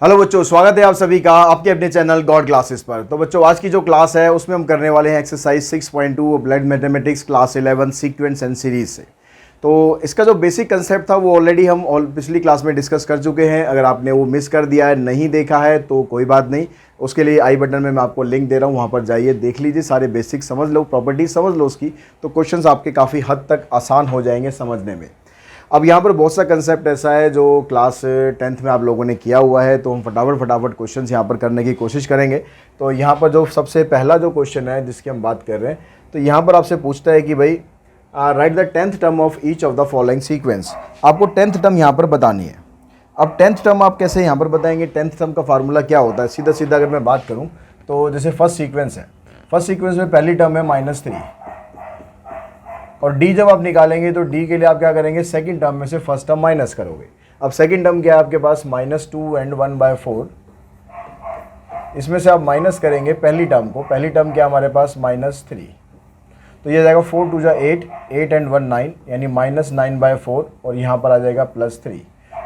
Hello बच्चों, स्वागत है आप सभी का आपके अपने चैनल गॉड क्लासेस पर। तो बच्चों, आज की जो क्लास है उसमें हम करने वाले हैं exercise 6.2 blood mathematics class 11 sequence and series से। तो इसका जो बेसिक कंसेप्ट था वो ऑलरेडी हम पिछली क्लास में डिस्कस कर चुके हैं। अगर आपने वो मिस कर दिया है, नहीं देखा है, तो कोई बात नहीं, उसके लिए आई बटन में मैं आपको लिंक दे रहा हूँ, वहाँ पर जाइए, देख लीजिए, सारे बेसिक समझ लो, प्रॉपर्टीज समझ लो उसकी, तो क्वेश्चंस आपके काफ़ी हद तक आसान हो जाएंगे समझने में। अब यहाँ पर बहुत सा कंसेप्ट ऐसा है जो क्लास 10th में आप लोगों ने किया हुआ है, तो हम फटाफट क्वेश्चंस यहाँ पर करने की कोशिश करेंगे। तो यहाँ पर जो सबसे पहला जो क्वेश्चन है जिसकी हम बात कर रहे हैं, तो यहाँ पर आपसे पूछता है कि भाई right the 10th term of each of the following sequence. आपको 10th टर्म यहाँ पर बतानी है। अब 10th टर्म आप कैसे यहाँ पर बताएंगे? 10th टर्म का फार्मूला क्या होता है? सीधा सीधा अगर मैं बात करूँ तो जैसे फर्स्ट सीक्वेंस है, फर्स्ट सीक्वेंस में पहली टर्म है -3, और डी जब आप निकालेंगे तो डी के लिए आप क्या करेंगे? सेकंड टर्म में से फर्स्ट टर्म माइनस करोगे। अब सेकंड टर्म क्या है आपके पास? -2 एंड 1/4। इसमें से आप माइनस करेंगे पहली टर्म को। पहली टर्म क्या हमारे पास? -3। तो ये जाएगा 4 2 8, 8 एंड 1 9, यानी -9/4, और यहाँ पर आ जाएगा +3।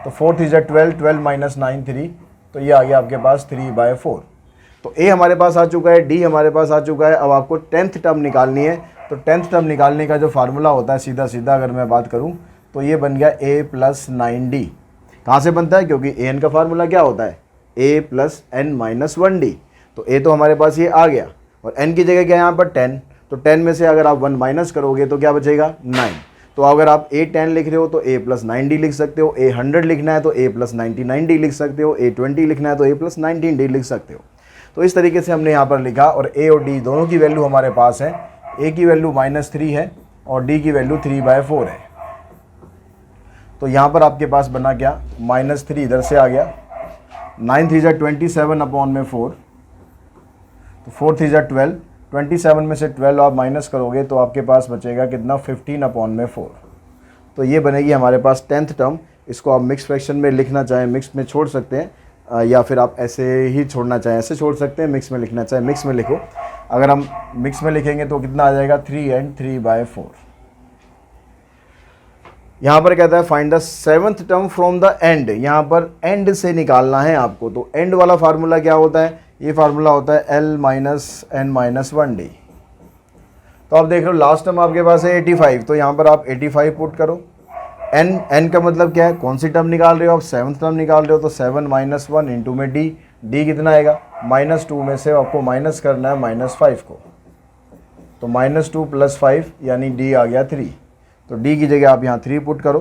तो 4 3 12, 12 -9 3, तो ये आ गया आपके पास 3/4। तो ए हमारे पास आ चुका है, डी हमारे पास आ चुका है। अब आपको 10th टर्म निकालनी है। तो 10th टर्म निकालने का जो फार्मूला होता है, सीधा सीधा अगर मैं बात करूं तो ये बन गया a + 9d। कहाँ से बनता है? क्योंकि an का फार्मूला क्या होता है? a + n - 1d। तो a तो हमारे पास ये आ गया, और n की जगह क्या है यहाँ पर? 10। तो 10 में से अगर आप 1 माइनस करोगे तो क्या बचेगा? 9। तो अगर आप a 10 लिख रहे हो तो a + 9d लिख सकते हो, a 100 लिखना है तो a + 99d लिख सकते हो, a 20 लिखना है तो a + 19d लिख सकते हो। तो इस तरीके से हमने यहाँ पर लिखा, और a और d दोनों की वैल्यू हमारे पास है। a की वैल्यू -3 है और d की वैल्यू 3/4 है। तो यहाँ पर आपके पास बना क्या? -3 इधर से आ गया, 9 3 27/4, तो 4 3 12, 27 में से 12 आप माइनस करोगे तो आपके पास बचेगा कितना? 15/4। तो ये बनेगी हमारे पास 10th टर्म। इसको आप मिक्स फ्रैक्शन में लिखना चाहें मिक्स में छोड़ सकते हैं, या फिर आप ऐसे ही छोड़ना चाहें ऐसे छोड़ सकते हैं, मिक्स में लिखना चाहें मिक्स में लिखो। अगर हम मिक्स में लिखेंगे तो कितना आ जाएगा? 3 एंड 3/4। यहाँ पर कहता है find the 7th term from the end. यहाँ पर एंड से निकालना है आपको। तो एंड वाला फार्मूला क्या होता है? ये फार्मूला होता है l - n - 1d। तो आप देख लो लास्ट टर्म आपके पास है 85, तो यहाँ पर आप 85 पुट करो। n का मतलब क्या है? कौन सी टर्म निकाल रहे हो आप? 7th टर्म निकाल रहे हो, तो 7 - 1 इंटू में d कितना आएगा? -2 में से आपको माइनस करना है -5 को, तो -2 + 5 यानी d आ गया 3। तो d की जगह आप यहाँ 3 पुट करो।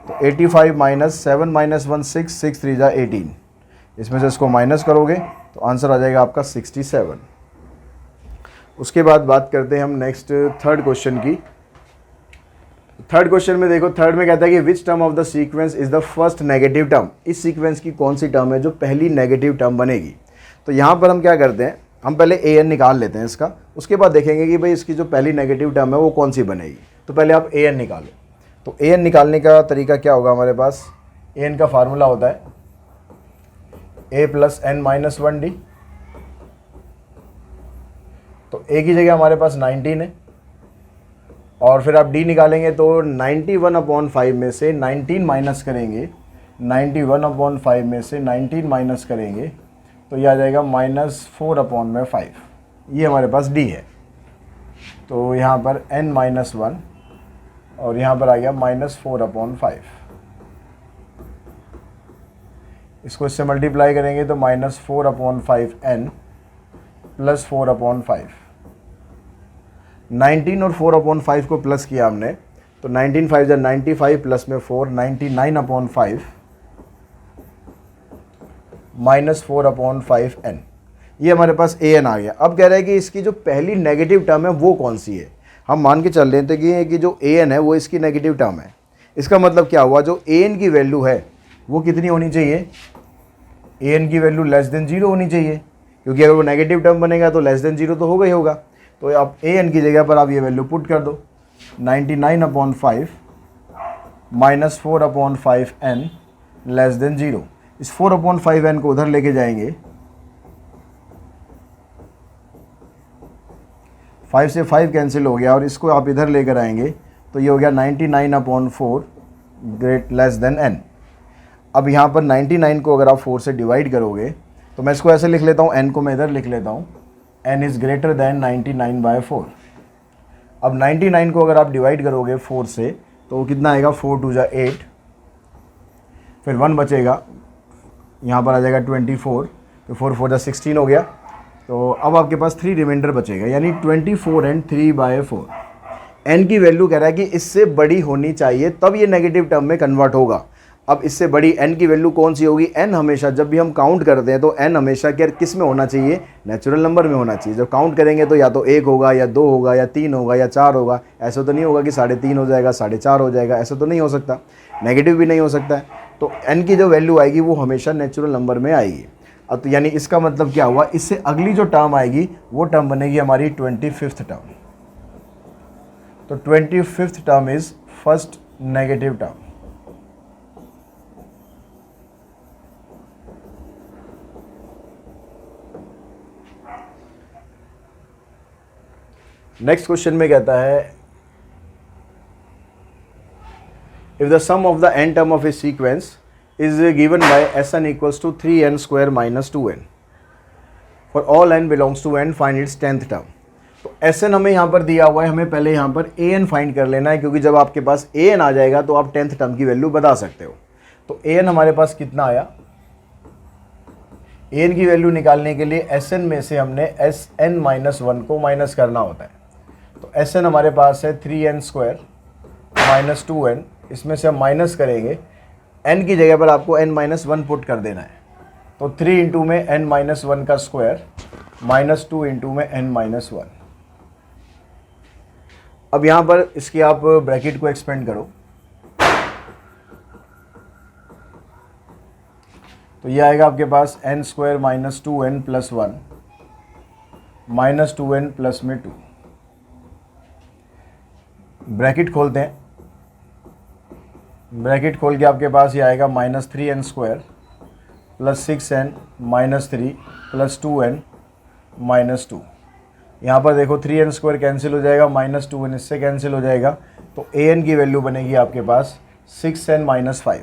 तो 85 - 7 - 1 6, 6 3 18, इसमें से इसको माइनस करोगे तो आंसर आ जाएगा आपका 67। उसके बाद बात करते हैं हम नेक्स्ट थर्ड क्वेश्चन की। थर्ड क्वेश्चन में देखो, थर्ड में कहता है कि which term of the sequence is the first negative term. इस सीक्वेंस की कौन सी टर्म है जो पहली नेगेटिव टर्म बनेगी? तो यहाँ पर हम क्या करते हैं, हम पहले an निकाल लेते हैं इसका, उसके बाद देखेंगे कि भाई इसकी जो पहली नेगेटिव टर्म है वो कौन सी बनेगी। तो पहले आप an निकालो। तो an निकालने का तरीका क्या होगा हमारे पास? an का फार्मूला होता है a + n - 1d। तो a की जगह हमारे पास 19 है, और फिर आप d निकालेंगे तो 91/5 में से 19 माइनस करेंगे, 91/5 में से 19 माइनस करेंगे तो यह आ जाएगा -4/5। ये हमारे पास d है। तो यहाँ पर n - 1, और यहाँ पर आ गया -4/5। इसको इससे मल्टीप्लाई करेंगे तो -4/5n + 4/5। 19 और 4/5 को प्लस किया हमने, तो 19 5 या 95 प्लस में 4, 99/5 -4/5n। ये हमारे पास an आ गया। अब कह रहे हैं कि इसकी जो पहली नेगेटिव टर्म है वो कौन सी है। हम मान के चल रहे थे कि जो an है वो इसकी नेगेटिव टर्म है। इसका मतलब क्या हुआ? जो an की वैल्यू है वो कितनी होनी चाहिए? an की वैल्यू <0 होनी चाहिए, क्योंकि अगर वो नेगेटिव टर्म बनेगा तो <0 तो होगा ही होगा। तो आप an की जगह पर आप ये वैल्यू पुट कर दो, 99/5 -4/5n <0। इस 4/5n को उधर लेके जाएंगे, 5 से 5 कैंसिल हो गया, और इसको आप इधर लेकर आएंगे तो ये हो गया 99/4 ग्रेट n। अब यहाँ पर 99 को अगर आप 4 से डिवाइड करोगे तो मैं इसको ऐसे लिख लेता हूँ, n को मैं इधर लिख लेता हूँ, n इज़ ग्रेटर दैन 99/4। अब 99 को अगर आप डिवाइड करोगे 4 से तो कितना आएगा, 4 2 जा 8, फिर 1 बचेगा, यहाँ पर आ जाएगा 24, तो 4 4 जा 16 हो गया। तो अब आपके पास 3 रिमाइंडर बचेगा, यानी 24 एंड 3/4। n की वैल्यू कह रहा है कि इससे बड़ी होनी चाहिए तब ये नेगेटिव टर्म में कन्वर्ट होगा। अब इससे बड़ी n की वैल्यू कौन सी होगी, n हमेशा जब भी हम काउंट करते हैं तो n हमेशा क्या किस में होना चाहिए, नेचुरल नंबर में होना चाहिए। जब काउंट करेंगे तो या तो 1 होगा या 2 होगा या 3 होगा या 4 होगा। ऐसा तो नहीं होगा कि 3.5 हो जाएगा 4.5 हो जाएगा, ऐसा तो नहीं हो सकता, नेगेटिव भी नहीं हो सकता है। तो n की जो वैल्यू आएगी वो हमेशा नेचुरल नंबर में आएगी। अब तो यानी इसका मतलब क्या हुआ, इससे अगली जो टर्म आएगी वो टर्म बनेगी हमारी 25th टर्म। तो 25th term is first negative term. Next question में कहता है if the sum of the n term of a sequence is given by Sn equals to 3n square minus 2n for all n belongs to n find its 10th term. तो Sn हमें यहाँ पर दिया हुआ है, हमें पहले यहाँ पर an फाइंड कर लेना है, क्योंकि जब आपके पास an आ जाएगा तो आप 10th टर्म की वैल्यू बता सकते हो। तो an हमारे पास कितना आया, an की वैल्यू निकालने के लिए Sn में से हमने Sn-1 को माइनस करना होता है। तो Sn हमारे पास है 3n स्क्वायर माइनस 2n, इसमें से हम माइनस करेंगे, n की जगह पर आपको n-1 पुट कर देना है। तो 3 इंटू में n-1 का स्क्वायर माइनस 2 इंटू में n-1। अब यहाँ पर इसकी आप ब्रैकेट को एक्सपेंड करो तो ये आएगा आपके पास n square minus 2n plus 1 minus 2n plus में 2। ब्रैकेट खोलते हैं, ब्रैकेट खोल के आपके पास ये आएगा minus 3n square plus 6n minus 3 plus 2n minus 2। यहाँ पर देखो 3n स्क्वायर कैंसिल हो जाएगा, माइनस 2n इससे कैंसिल हो जाएगा, तो an की वैल्यू बनेगी आपके पास 6n माइनस 5।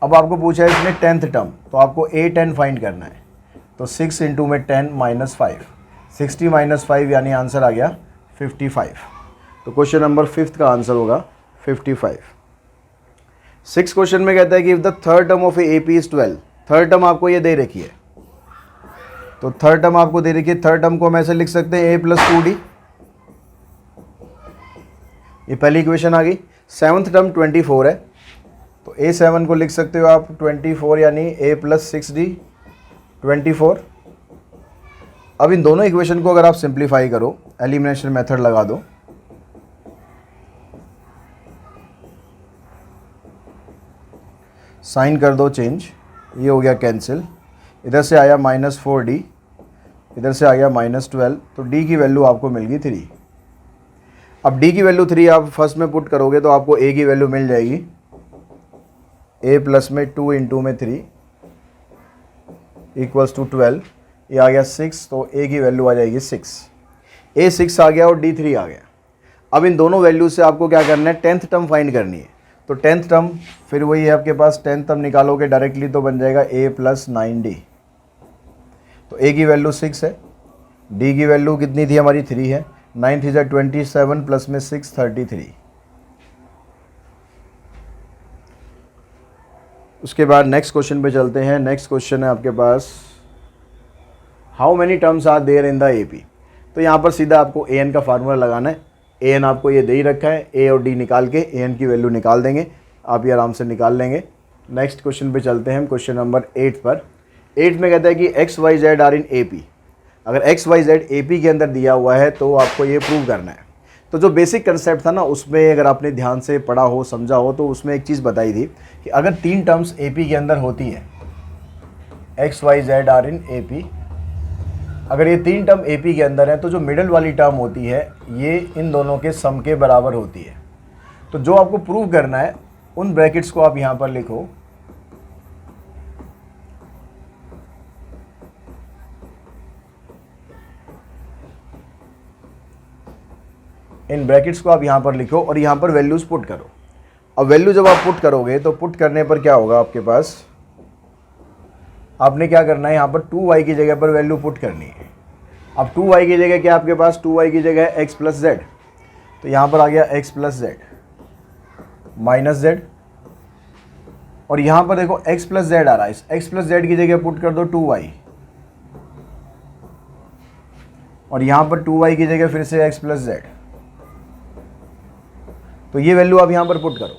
अब आपको पूछा है इसमें 10th टर्म, तो आपको 8n फाइंड करना है। तो 6 इंटू में 10 माइनस 5, 60 माइनस 5 यानी आंसर आ गया 55। तो क्वेश्चन नंबर 5th का आंसर होगा 55। 6 क्वेश्चन में कहता है कि if the third term of A P is 12, third term आपको ये दे रखी है, तो थर्ड टर्म आपको दे रखी है, थर्ड टर्म को हम ऐसे लिख सकते हैं a प्लस 2d, ये पहली इक्वेशन आ गई। 7th टर्म 24 है, तो a7 को लिख सकते हो आप 24 यानी a प्लस 6d 24। अब इन दोनों इक्वेशन को अगर आप सिंप्लीफाई करो, एलिमिनेशन मेथड लगा दो, साइन कर दो चेंज, ये हो गया कैंसिल, इधर से आया माइनस 4d, इधर से आ गया माइनस 12, तो d की वैल्यू आपको मिल गई 3। अब d की वैल्यू 3 आप फर्स्ट में पुट करोगे तो आपको a की वैल्यू मिल जाएगी, a प्लस में 2 इंटू में 3 इक्वल्स टू 12, ये आ गया 6, तो a की वैल्यू आ जाएगी 6। a 6 आ गया और d 3 आ गया। अब इन दोनों वैल्यू से आपको क्या करना है, 10th टर्म फाइंड करनी है। तो 10th टर्म फिर वही है आपके पास, 10th टर्म निकालोगे डायरेक्टली तो बन जाएगा a प्लस 9d। तो a की वैल्यू 6 है, d की वैल्यू कितनी थी हमारी 3 है, 9 3 27 प्लस में 6 33। उसके बाद नेक्स्ट क्वेश्चन पे चलते हैं। नेक्स्ट क्वेश्चन है आपके पास how many terms are there in the A P. तो यहाँ पर सीधा आपको ए एन का फार्मूला लगाना है। ए एन आपको ये दे ही रखा है, ए और डी निकाल के ए एन की वैल्यू निकाल देंगे, आप ये आराम से निकाल लेंगे। नेक्स्ट क्वेश्चन पे चलते हैं हम, क्वेश्चन नंबर 8 पर। 8 में कहता है कि X Y Z are in A P. अगर X Y Z A P के अंदर दिया हुआ है तो आपको ये प्रूव करना है। तो जो बेसिक कंसेप्ट था ना, उसमें अगर आपने ध्यान से पढ़ा हो, समझा हो, तो उसमें एक चीज़ बताई थी कि अगर 3 टर्म्स ए पी के अंदर होती है, X Y Z are in A P, अगर ये 3 टर्म ए पी के अंदर है तो जो मिडल वाली टर्म होती है ये इन दोनों के सम के बराबर होती है। तो जो आपको प्रूव करना है उन ब्रैकेट्स को आप यहाँ पर लिखो। इन ब्रैकेट्स को आप यहाँ पर लिखो और यहाँ पर वैल्यूज़ पुट करो। अब वैल्यू जब आप पुट करोगे तो पुट करने पर क्या होगा आपके पास, आपने क्या करना है, यहाँ पर 2y की जगह पर वैल्यू पुट करनी है। अब 2y की जगह क्या आपके पास, 2y की जगह x प्लस जेड, तो यहाँ पर आ गया x plus Z minus Z, और यहाँ पर देखो x प्लस जेड आ रहा है, इस x प्लस जेड की जगह पुट कर दो 2y, और यहाँ पर 2y की जगह फिर से x प्लस जेड, तो ये वैल्यू आप यहाँ पर पुट करो।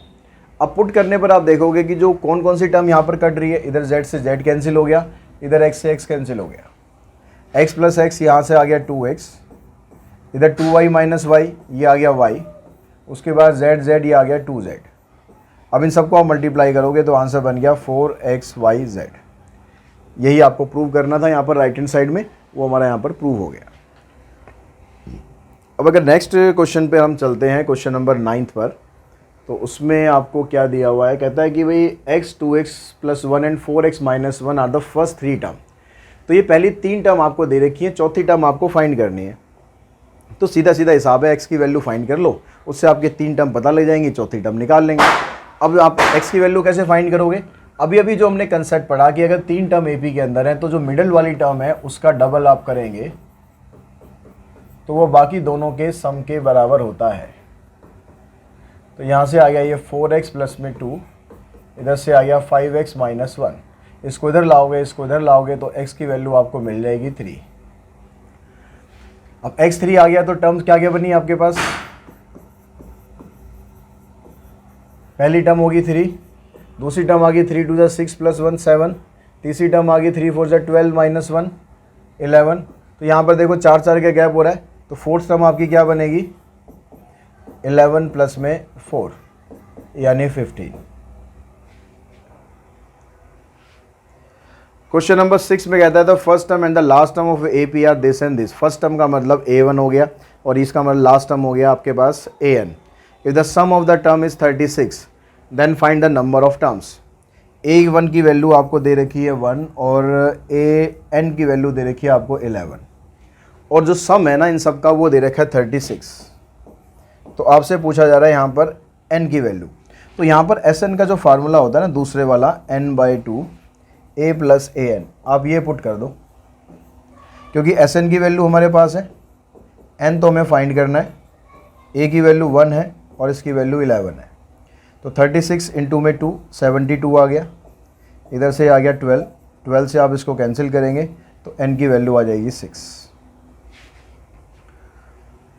अब पुट करने पर आप देखोगे कि जो कौन कौन सी टर्म यहाँ पर कट रही है, इधर z से z कैंसिल हो गया, इधर x से x कैंसिल हो गया, x प्लस एक्स यहाँ से आ गया 2x, इधर 2y माइनस वाई ये आ गया y, उसके बाद z z ये आ गया 2z। अब इन सबको आप मल्टीप्लाई करोगे तो आंसर बन गया 4xyz। यही आपको प्रूव करना था यहाँ पर राइट हैंड साइड में, वो हमारा यहाँ पर प्रूव हो गया। अब अगर नेक्स्ट क्वेश्चन पे हम चलते हैं, क्वेश्चन नंबर 9 पर, तो उसमें आपको क्या दिया हुआ है, कहता है कि भाई x 2x plus 1 and 4x minus 1 are the first 3 term. तो ये पहली 3 टर्म आपको दे रखी है, चौथी टर्म आपको फाइंड करनी है। तो सीधा सीधा हिसाब है, x की वैल्यू फाइंड कर लो, उससे आपके 3 टर्म पता लग जाएंगी, चौथी टर्म निकाल लेंगे। अब आप x की वैल्यू कैसे फाइंड करोगे, अभी जो हमने कंसेप्ट पढ़ा कि अगर 3 टर्म AP के अंदर है तो जो मिडल वाली टर्म है उसका डबल आप करेंगे तो वो बाकी दोनों के सम के बराबर होता है। तो यहाँ से आ गया ये 4x प्लस में 2, इधर से आ गया 5x माइनस 1, इसको इधर लाओगे, इसको इधर लाओगे तो x की वैल्यू आपको मिल जाएगी 3। अब x 3 आ गया तो टर्म्स क्या क्या बनी आपके पास, पहली टर्म होगी 3, दूसरी टर्म आ गई 3 2 6 प्लस 1 7, तीसरी टर्म आ गई 3 4 12 माइनस 1 11। तो यहाँ पर देखो 4 4 का गैप हो रहा है, तो फोर्थ टर्म आपकी क्या बनेगी 11 प्लस में 4 यानी 15। क्वेश्चन नंबर 6 में कहता है the first term and the last term of AP are this and this. First term का मतलब A1 हो गया और इसका मतलब लास्ट टर्म हो गया आपके पास AN। If the sum of the term is 36 then find the number of terms. A1 की वैल्यू आपको दे रखी है 1 और AN की वैल्यू दे रखी है आपको 11, और जो सम है ना इन सब का वो दे रखा है 36। तो आपसे पूछा जा रहा है यहाँ पर n की वैल्यू। तो यहाँ पर Sn का जो फार्मूला होता है ना दूसरे वाला n/2 a प्लस AN, आप ये पुट कर दो, क्योंकि Sn की वैल्यू हमारे पास है, n तो हमें फाइंड करना है, a की वैल्यू 1 है और इसकी वैल्यू 11 है। तो 36 इंटू में 2 72 आ गया, इधर से आ गया 12, 12 से आप इसको कैंसिल करेंगे तो n की वैल्यू आ जाएगी 6।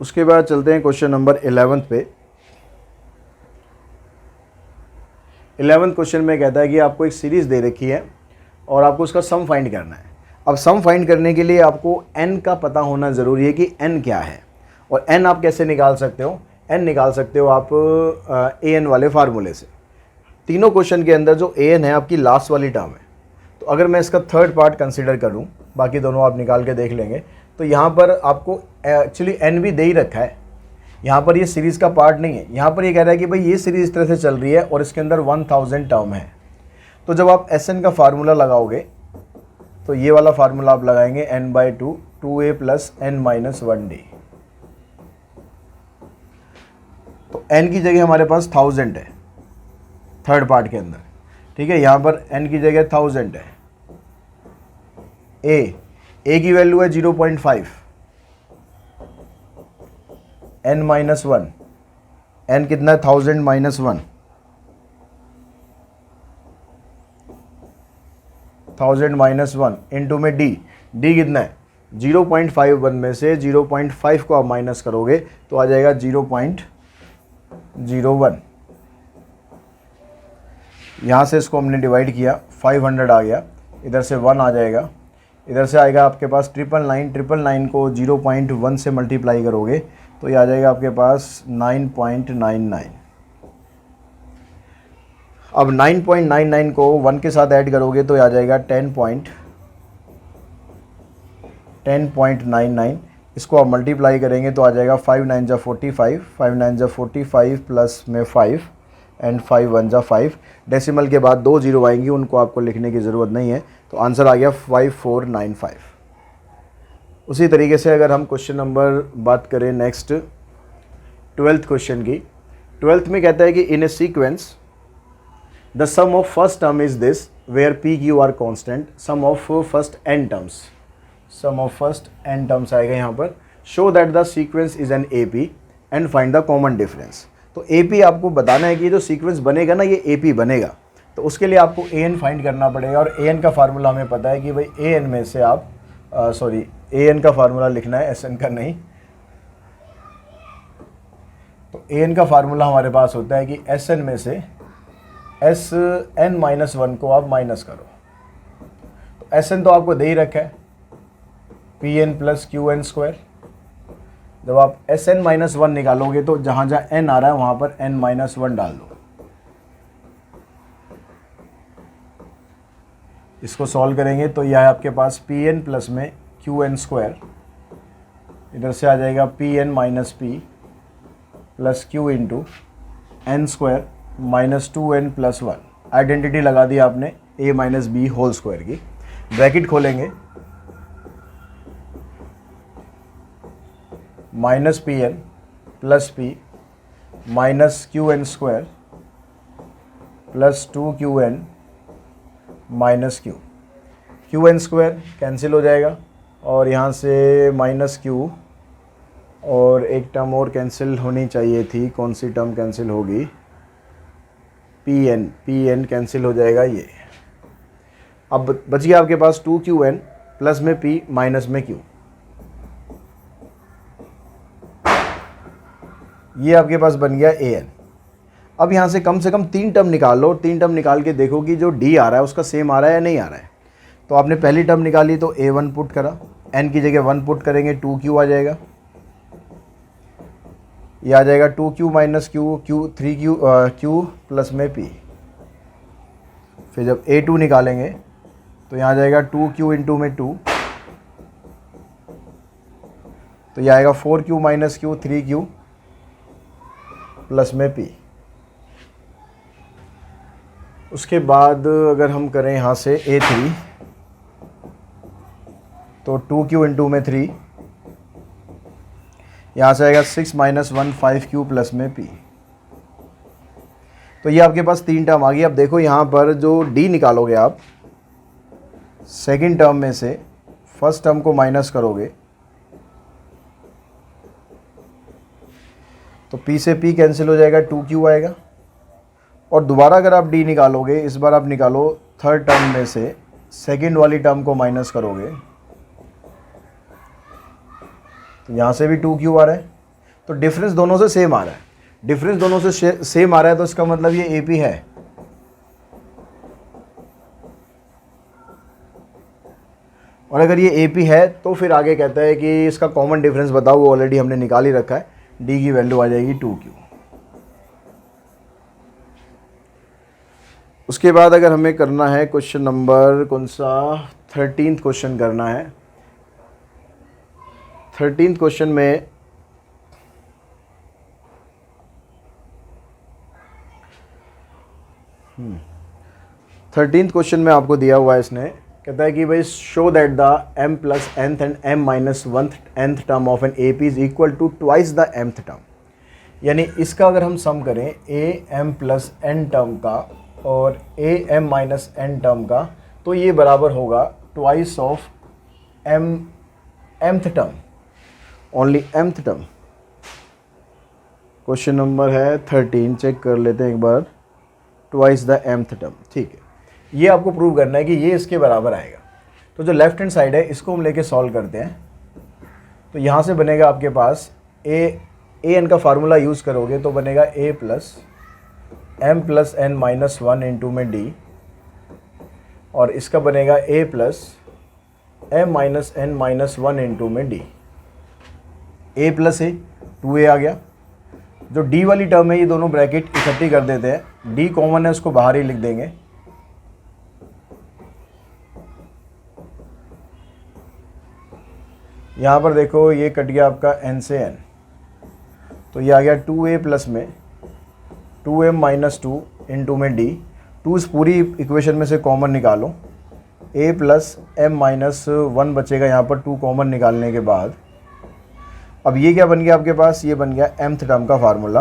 उसके बाद चलते हैं क्वेश्चन नंबर 11 पे। 11th क्वेश्चन में कहता है कि आपको एक सीरीज़ दे रखी है और आपको उसका सम फाइंड करना है। अब सम फाइंड करने के लिए आपको n का पता होना ज़रूरी है कि n क्या है, और n आप कैसे निकाल सकते हो, n निकाल सकते हो आप an वाले फार्मूले से। तीनों क्वेश्चन के अंदर जो an है आपकी लास्ट वाली टर्म है, तो अगर मैं इसका थर्ड पार्ट कंसिडर करूं, बाकी दोनों आप निकाल के देख लेंगे, तो यहाँ पर आपको एक्चुअली n भी दे ही रखा है, यहाँ पर ये सीरीज़ का पार्ट नहीं है। यहाँ पर ये कह रहा है कि भाई ये सीरीज़ इस तरह से चल रही है और इसके अंदर 1000 टर्म है। तो जब आप Sn का फार्मूला लगाओगे तो ये वाला फार्मूला आप लगाएंगे n/2 2a plus n minus 1d। तो n की जगह हमारे पास 1000 है थर्ड पार्ट के अंदर, ठीक है, यहाँ पर n की जगह 1000 है। a की वैल्यू है 0.5, n माइनस 1, n कितना है 1000 माइनस 1, 1000 माइनस 1 इंटू में d कितना है 0.51 में से 0.5 को आप माइनस करोगे तो आ जाएगा 0.01। यहाँ से इसको हमने डिवाइड किया, 500 आ गया, इधर से 1 आ जाएगा, इधर से आएगा आपके पास 999 को 0.1 से मल्टीप्लाई करोगे तो ये आ जाएगा आपके पास 9.99। अब 9.99 को 1 के साथ ऐड करोगे तो आ जाएगा 10.99। इसको आप मल्टीप्लाई करेंगे तो आ जाएगा 5 9 जा 45, 5 9 जा 45 प्लस में 5 एंड 5 1 जा 5। डेसिमल के बाद 2 जीरो आएंगी, उनको आपको लिखने की ज़रूरत नहीं है, तो आंसर आ गया 5495। उसी तरीके से अगर हम क्वेश्चन नंबर बात करें नेक्स्ट 12th क्वेश्चन की, 12th में कहता है कि in a sequence the sum of first term is this where P Q are constant, sum of first N terms, sum of first N terms आएगा यहाँ पर। Show that the sequence is an A P and find the common difference. तो A P आपको बताना है कि जो sequence बनेगा ना ये ए पी बनेगा, तो उसके लिए आपको ए एन फाइंड करना पड़ेगा। और ए एन का फार्मूला हमें पता है कि भाई ए एन में से आप ए एन का फार्मूला लिखना है, एस एन का नहीं। तो ए एन का फार्मूला हमारे पास होता है कि एस एन में से एस एन माइनस वन को आप माइनस करो। तो एस एन तो आपको दे ही रखा है, P N plus Q N square. जब आप एस एन माइनस वन निकालोगे तो जहाँ जहाँ एन आ रहा है वहाँ पर एन माइनस वन डाल दो। इसको सॉल्व करेंगे तो यह है आपके पास पी एन प्लस में क्यू एन स्क्वायर, इधर से आ जाएगा P N minus P plus Q into N square minus 2n plus 1। Identity लगा दी आपने a minus B whole square की। ब्रैकेट खोलेंगे, minus P N plus P minus Q N square plus 2qn minus Q N square cancel हो जाएगा और यहाँ से माइनस क्यू और एक टर्म और कैंसिल होनी चाहिए थी। कौन सी टर्म कैंसिल होगी? पी एन कैंसिल हो जाएगा ये। अब बच गया आपके पास 2qn प्लस में p माइनस में q। ये आपके पास बन गया an। अब यहाँ से कम 3 टर्म निकाल लो। 3 टर्म निकाल के देखो कि जो d आ रहा है उसका सेम आ रहा है या नहीं आ रहा है। तो आपने पहली टर्म निकाली तो a1 पुट करा, n की जगह 1 पुट करेंगे 2q आ जाएगा। ये आ जाएगा 2q minus q 3q plus में p। फिर जब a2 निकालेंगे तो यहाँ आ जाएगा 2q इंटू में 2, तो ये आएगा 4q minus q 3q plus में p। उसके बाद अगर हम करें यहाँ से a3 तो 2q इंटू में 3, यहाँ से आएगा 6 माइनस 1 5q प्लस में p। तो ये आपके पास 3 टर्म आ गई। अब देखो यहाँ पर जो d निकालोगे आप, सेकंड टर्म में से फर्स्ट टर्म को माइनस करोगे तो p से p कैंसिल हो जाएगा, 2q आएगा। और दोबारा अगर आप d निकालोगे, इस बार आप निकालो थर्ड टर्म में से सेकंड वाली टर्म को माइनस करोगे तो यहाँ से भी 2q आ रहा है। तो डिफरेंस दोनों से सेम आ रहा है। डिफरेंस दोनों से सेम आ रहा है तो इसका मतलब ये AP है। और अगर ये AP है तो फिर आगे कहता है कि इसका कॉमन डिफरेंस बताओ। वो ऑलरेडी हमने निकाल ही रखा है, d की वैल्यू आ जाएगी 2q। उसके बाद अगर हमें करना है क्वेश्चन नंबर कौन सा, 13th क्वेश्चन करना है। 13th क्वेश्चन में आपको दिया हुआ है, इसने कहता है कि भाई show that the m plus nth and m minus 1th nth term of an AP is equal to twice the mth term. यानी इसका अगर हम सम करें am प्लस n टर्म का और am माइनस n टर्म का, तो ये बराबर होगा twice of mth term, only mth term. Question number है 13, चेक कर लेते हैं एक बार, ट्वाइस द mth टर्म। ठीक है, ये आपको प्रूव करना है कि ये इसके बराबर आएगा। तो जो लेफ्ट हैंड साइड है इसको हम लेके सॉल्व करते हैं। तो यहाँ से बनेगा आपके पास an का फार्मूला यूज़ करोगे तो बनेगा a plus m plus n minus 1 into में d, और इसका बनेगा a plus m minus n minus 1 into में d। a plus a 2a आ गया। जो d वाली टर्म है ये दोनों ब्रैकेट इकट्ठी कर देते हैं, d कॉमन है उसको बाहर ही लिख देंगे। यहाँ पर देखो ये कट गया आपका n से n, तो ये आ गया 2a प्लस में 2m माइनस 2 इंटू में d। 2 इस पूरी इक्वेशन में से कॉमन निकालो, a प्लस m माइनस 1 बचेगा यहाँ पर 2 कॉमन निकालने के बाद। अब ये क्या बन गया आपके पास, ये बन गया mth टर्म का फार्मूला।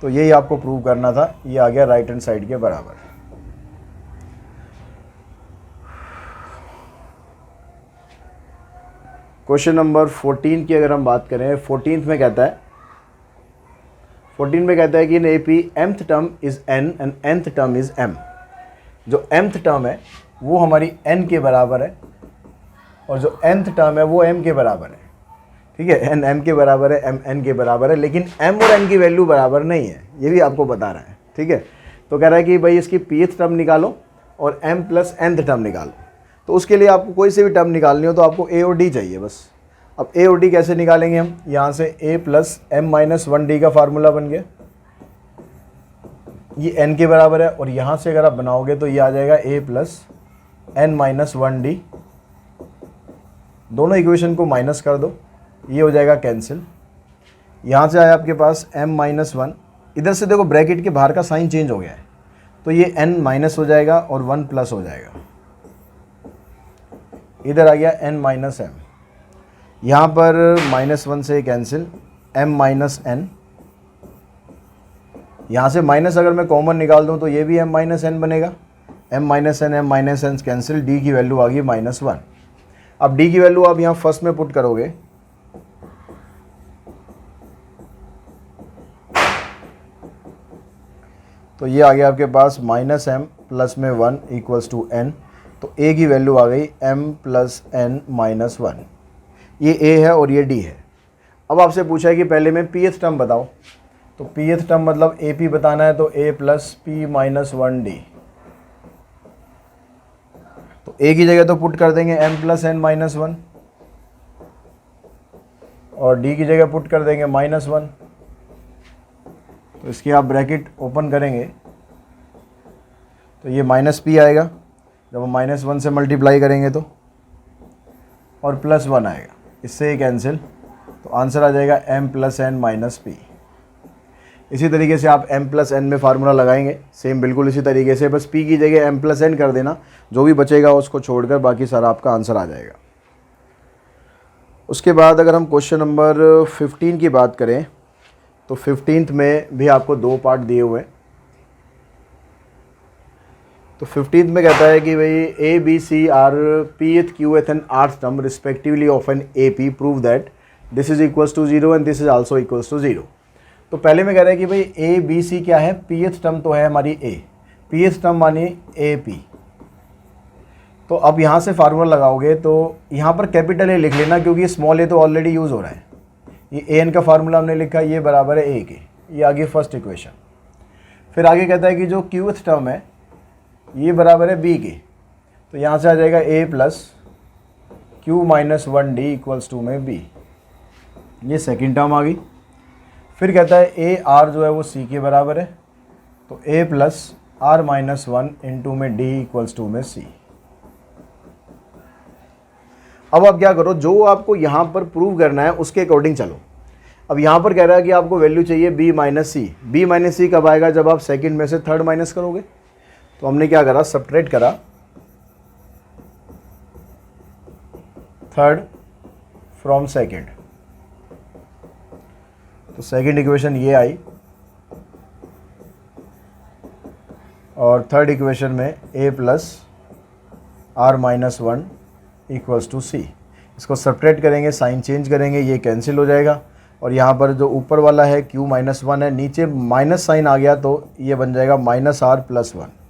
तो यही आपको प्रूव करना था, ये आ गया राइट हैंड साइड के बराबर। क्वेश्चन नंबर 14 की अगर हम बात करें, 14 में कहता है 14 में कहता है कि in AP mth term is n and nth term is m। जो mth टर्म है वो हमारी n के बराबर है और जो nth टर्म है वो m के बराबर है, ठीक है। n m के बराबर है, m n के बराबर है, लेकिन m और n की वैल्यू बराबर नहीं है, ये भी आपको बता रहा है, ठीक है। तो कह रहा है कि भाई इसकी pth टर्म निकालो और m प्लस nth टर्म निकालो। तो उसके लिए आपको कोई से भी टर्म निकालनी हो तो आपको a और d चाहिए बस। अब a और d कैसे निकालेंगे हम, यहाँ से a plus m minus 1d का फार्मूला बन गया, ये n के बराबर है, और यहाँ से अगर आप बनाओगे तो ये आ जाएगा a plus n minus 1d। दोनों इक्वेशन को माइनस कर दो, ये हो जाएगा कैंसिल। यहाँ से आया आपके पास m माइनस 1, इधर से देखो ब्रैकेट के बाहर का साइन चेंज हो गया है, तो ये n माइनस हो जाएगा और 1 प्लस हो जाएगा। इधर आ गया n माइनस m, यहाँ पर -1 से कैंसिल, m माइनस n। यहाँ से माइनस अगर मैं कॉमन निकाल दूँ तो ये भी m माइनस n बनेगा, m minus n cancel, d की वैल्यू आ गई -1। अब d की वैल्यू आप यहाँ फर्स्ट में पुट करोगे तो ये आ गया आपके पास -m प्लस में 1 इक्वल्स टू n। तो a की वैल्यू आ गई m प्लस n माइनस 1। ये a है और ये d है। अब आपसे पूछा है कि पहले में pth टर्म बताओ, तो pth टर्म मतलब ap बताना है, तो a plus p minus 1d। तो a की जगह तो पुट कर देंगे m प्लस n माइनस 1 और d की जगह पुट कर देंगे -1। तो इसकी आप ब्रैकेट ओपन करेंगे तो ये माइनस p आएगा, जब हम -1 से मल्टीप्लाई करेंगे तो, और +1 आएगा, इससे ही कैंसिल। तो आंसर आ जाएगा m plus n minus p। इसी तरीके से आप m प्लस n में फार्मूला लगाएंगे, सेम बिल्कुल इसी तरीके से, बस p की जगह m प्लस n कर देना, जो भी बचेगा उसको छोड़कर बाकी सारा आपका आंसर आ जाएगा। उसके बाद अगर हम क्वेश्चन नंबर 15 की बात करें तो 15th में भी आपको 2 पार्ट दिए हुए हैं। तो 15th में कहता है कि भाई a b c are pth qth and rth term respectively of an AP, prove that this is equals to 0 and this is also equals to 0। तो पहले में कह रहा है कि भाई a b c क्या है, pth टर्म तो है हमारी a, pth टर्म मानी AP। तो अब यहाँ से फार्मूला लगाओगे तो यहाँ पर कैपिटल A लिख लेना, क्योंकि स्मॉल a तो ऑलरेडी यूज़ हो रहा है। ये an का फार्मूला हमने लिखा, ये बराबर है a के, ये आगे फर्स्ट इक्वेशन। फिर आगे कहता है कि जो qth टर्म है ये बराबर है b के, तो यहाँ से आ जाएगा a plus q minus 1d equals to में b, ये सेकेंड टर्म आ गई। फिर कहता है a r जो है वो c के बराबर है, तो a plus r minus 1 into में d इक्वल्स टू में c। अब आप क्या करो, जो आपको यहाँ पर प्रूव करना है उसके अकॉर्डिंग चलो। अब यहाँ पर कह रहा है कि आपको वैल्यू चाहिए b माइनस सी। b माइनस सी कब आएगा, जब आप सेकंड में से थर्ड माइनस करोगे। तो हमने क्या करा, सब्ट्रैक्ट करा थर्ड फ्रॉम सेकंड, तो सेकंड इक्वेशन ये आई, और थर्ड इक्वेशन में a plus r minus 1 equals to C. इसको सब्ट्रैक्ट करेंगे, साइन चेंज करेंगे, ये कैंसिल हो जाएगा, और यहाँ पर जो ऊपर वाला है q माइनस 1 है, नीचे माइनस साइन आ गया तो ये बन जाएगा माइनस r प्लस 1।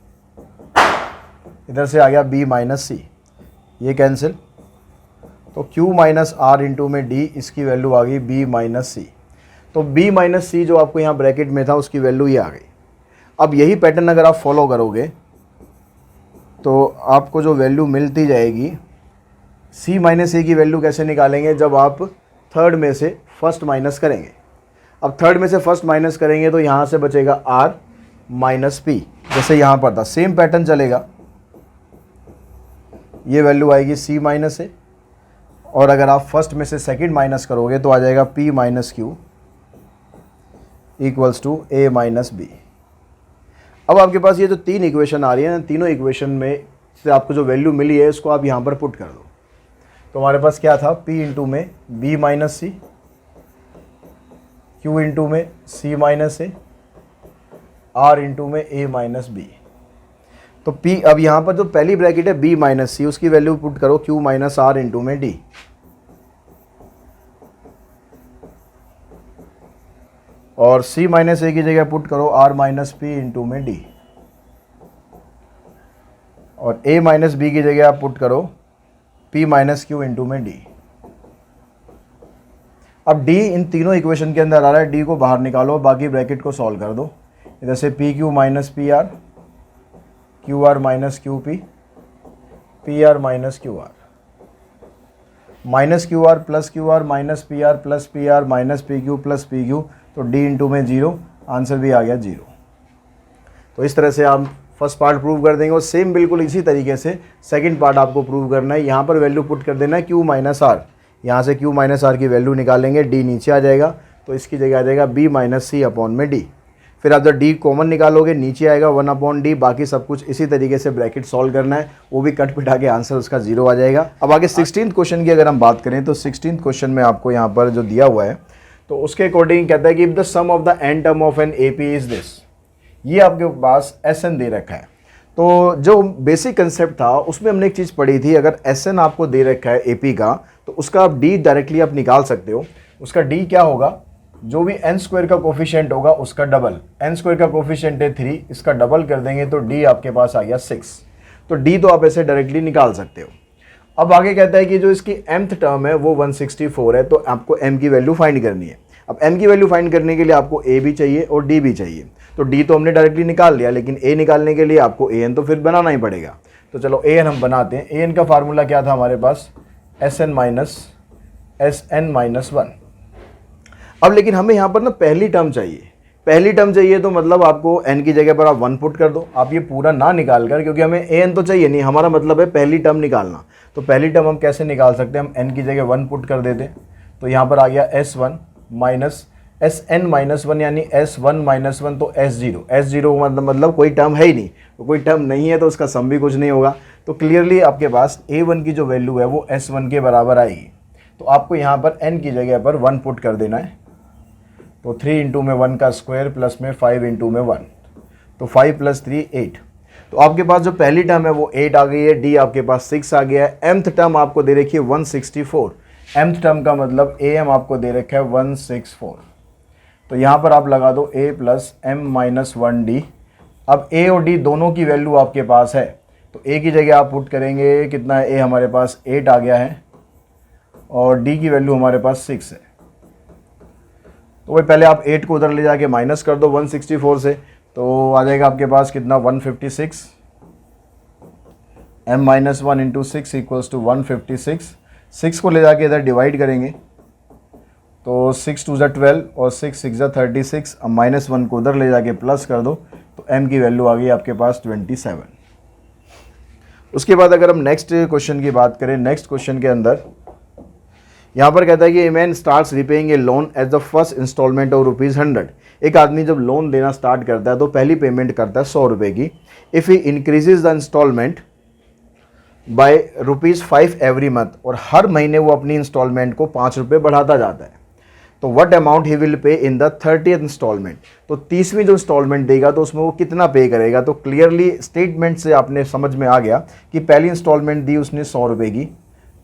इधर से आ गया b माइनस सी, ये कैंसिल, तो q माइनस r इंटू में d, इसकी वैल्यू आ गई b माइनस सी। तो b माइनस सी जो आपको यहाँ ब्रैकेट में था उसकी वैल्यू ये आ गई। अब यही पैटर्न अगर आप फॉलो करोगे तो आपको जो वैल्यू मिलती जाएगी, c माइनस ए की वैल्यू कैसे निकालेंगे, जब आप थर्ड में से फर्स्ट माइनस करेंगे। अब थर्ड में से फर्स्ट माइनस करेंगे तो यहाँ से बचेगा r माइनस पी, जैसे यहाँ पर था सेम पैटर्न चलेगा। ये वैल्यू आएगी c माइनस ए, और अगर आप फर्स्ट में से सेकंड माइनस करोगे तो आ जाएगा p minus Q equals to a minus B. अब आपके पास ये जो तीन इक्वेशन आ रही है ना, तीनों इक्वेशन में से आपको जो वैल्यू मिली है इसको आप यहाँ पर पुट कर दो। तो हमारे पास क्या था, p इंटू में b minus c, q into में c minus a, r into में ए माइनस बी। तो पी, अब यहाँ पर जो पहली ब्रैकेट है बी माइनस सी, उसकी वैल्यू पुट करो क्यू माइनस आर इंटू में डी, और सी माइनस ए की जगह पुट करो आर माइनस पी इंटू में डी, और ए माइनस बी की जगह आप पुट करो पी माइनस क्यू इंटू में डी। अब डी इन तीनों इक्वेशन के अंदर आ रहा है, डी को बाहर निकालो, बाकी ब्रैकेट को सॉल्व कर दो। इधर से P Q minus P R, Q R minus Q P R minus Q R, minus Q R plus Q R minus P R minus P Q, तो डी इंटू में 0, आंसर भी आ गया 0। तो इस तरह से आप फर्स्ट पार्ट प्रूव कर देंगे, और सेम बिल्कुल इसी तरीके से सेकंड पार्ट आपको प्रूव करना है। यहाँ पर वैल्यू पुट कर देना है क्यू माइनस आर, यहाँ से क्यू माइनस आर की वैल्यू निकालेंगे, डी नीचे आ जाएगा, तो इसकी जगह आ जाएगा बी माइनस सी अपॉन में डी। फिर आप जब डी कॉमन निकालोगे नीचे आएगा 1 अपॉन डी, बाकी सब कुछ इसी तरीके से ब्रैकेट सॉल्व करना है, वो भी कट पिटा के आंसर उसका 0 आ जाएगा। अब आगे 16th क्वेश्चन की अगर हम बात करें तो 16th क्वेश्चन में आपको यहाँ पर जो दिया हुआ है तो उसके अकॉर्डिंग कहता है कि if the sum of the N term of an A P is this, ये आपके पास एस एन दे रखा है। तो जो बेसिक कंसेप्ट था उसमें हमने एक चीज़ पढ़ी थी, अगर एस एन आपको दे रखा है ए पी का, तो उसका आप डी डायरेक्टली आप निकाल सकते हो। उसका डी क्या होगा, जो भी एन स्क्वायर का कोफिशिएंट होगा उसका डबल, एन स्क्वायर का कोफिशिएंट है 3, इसका डबल कर देंगे तो डी आपके पास आ गया 6। तो डी तो आप ऐसे डायरेक्टली निकाल सकते हो। अब आगे कहता है कि जो इसकी mth टर्म है वो 164 है, तो आपको m की वैल्यू फाइंड करनी है। अब m की वैल्यू फाइंड करने के लिए आपको a भी चाहिए और d भी चाहिए। तो d तो हमने डायरेक्टली निकाल लिया, लेकिन a निकालने के लिए आपको an तो फिर बनाना ही पड़ेगा। तो चलो an हम बनाते हैं। an का फार्मूला क्या था हमारे पास, sn माइनस 1। अब लेकिन हमें यहाँ पर ना पहली टर्म चाहिए, तो मतलब आपको n की जगह पर आप 1 पुट कर दो। आप ये पूरा ना निकाल कर, क्योंकि हमें an तो चाहिए नहीं, हमारा मतलब है पहली टर्म निकालना। तो पहली टर्म हम कैसे निकाल सकते हैं, हम n की जगह 1 पुट कर देते, तो यहाँ पर आ गया s1 माइनस sn माइनस 1, यानी s1 माइनस 1 तो s0 मतलब कोई टर्म है ही नहीं, तो कोई टर्म नहीं है तो उसका सम भी कुछ नहीं होगा। तो क्लियरली आपके पास a1 की जो वैल्यू है वो s1 के बराबर आएगी। तो आपको यहाँ पर n की जगह पर 1 पुट कर देना है, तो 3 इंटू में 1 का स्क्वायर प्लस में 5 इंटू में 1, तो 5 प्लस 3 8। तो आपके पास जो पहली टर्म है वो 8 आ गई है, डी आपके पास 6 आ गया है। mth टर्म आपको दे रखी है 164, mth टर्म का मतलब am आपको दे रखा है 164। तो यहाँ पर आप लगा दो a plus m minus 1d। अब a और d दोनों की वैल्यू आपके पास है, तो a की जगह आप पुट करेंगे, कितना है, a हमारे पास 8 आ गया है और d की वैल्यू हमारे पास 6 है। तो वही पहले आप 8 को उधर ले जाके माइनस कर दो 164 से, तो आ जाएगा आपके पास कितना 156, m minus 1 into 6 equals to 156। 6 को ले जाके इधर डिवाइड करेंगे, तो 6 2 ज़ा 12 और 6 6 ज़ा 36। अब माइनस 1 को उधर ले जाके प्लस कर दो, तो m की वैल्यू आ गई आपके पास 27। उसके बाद अगर हम नेक्स्ट क्वेश्चन की बात करें, नेक्स्ट क्वेश्चन के अंदर यहाँ पर कहता है कि a man starts repaying a loan as the first instalment of ₹100। एक आदमी जब लोन देना स्टार्ट करता है तो पहली पेमेंट करता है 100 रुपये की। If he increases the instalment by ₹5 every month, और हर महीने वो अपनी इंस्टॉलमेंट को 5 रुपये बढ़ाता जाता है, तो what amount he will pay in the 30th instalment. तो 30वीं जो इंस्टॉलमेंट देगा तो उसमें वो कितना पे करेगा। तो क्लियरली स्टेटमेंट से आपने समझ में आ गया कि पहली इंस्टॉलमेंट दी उसने 100 रुपये की,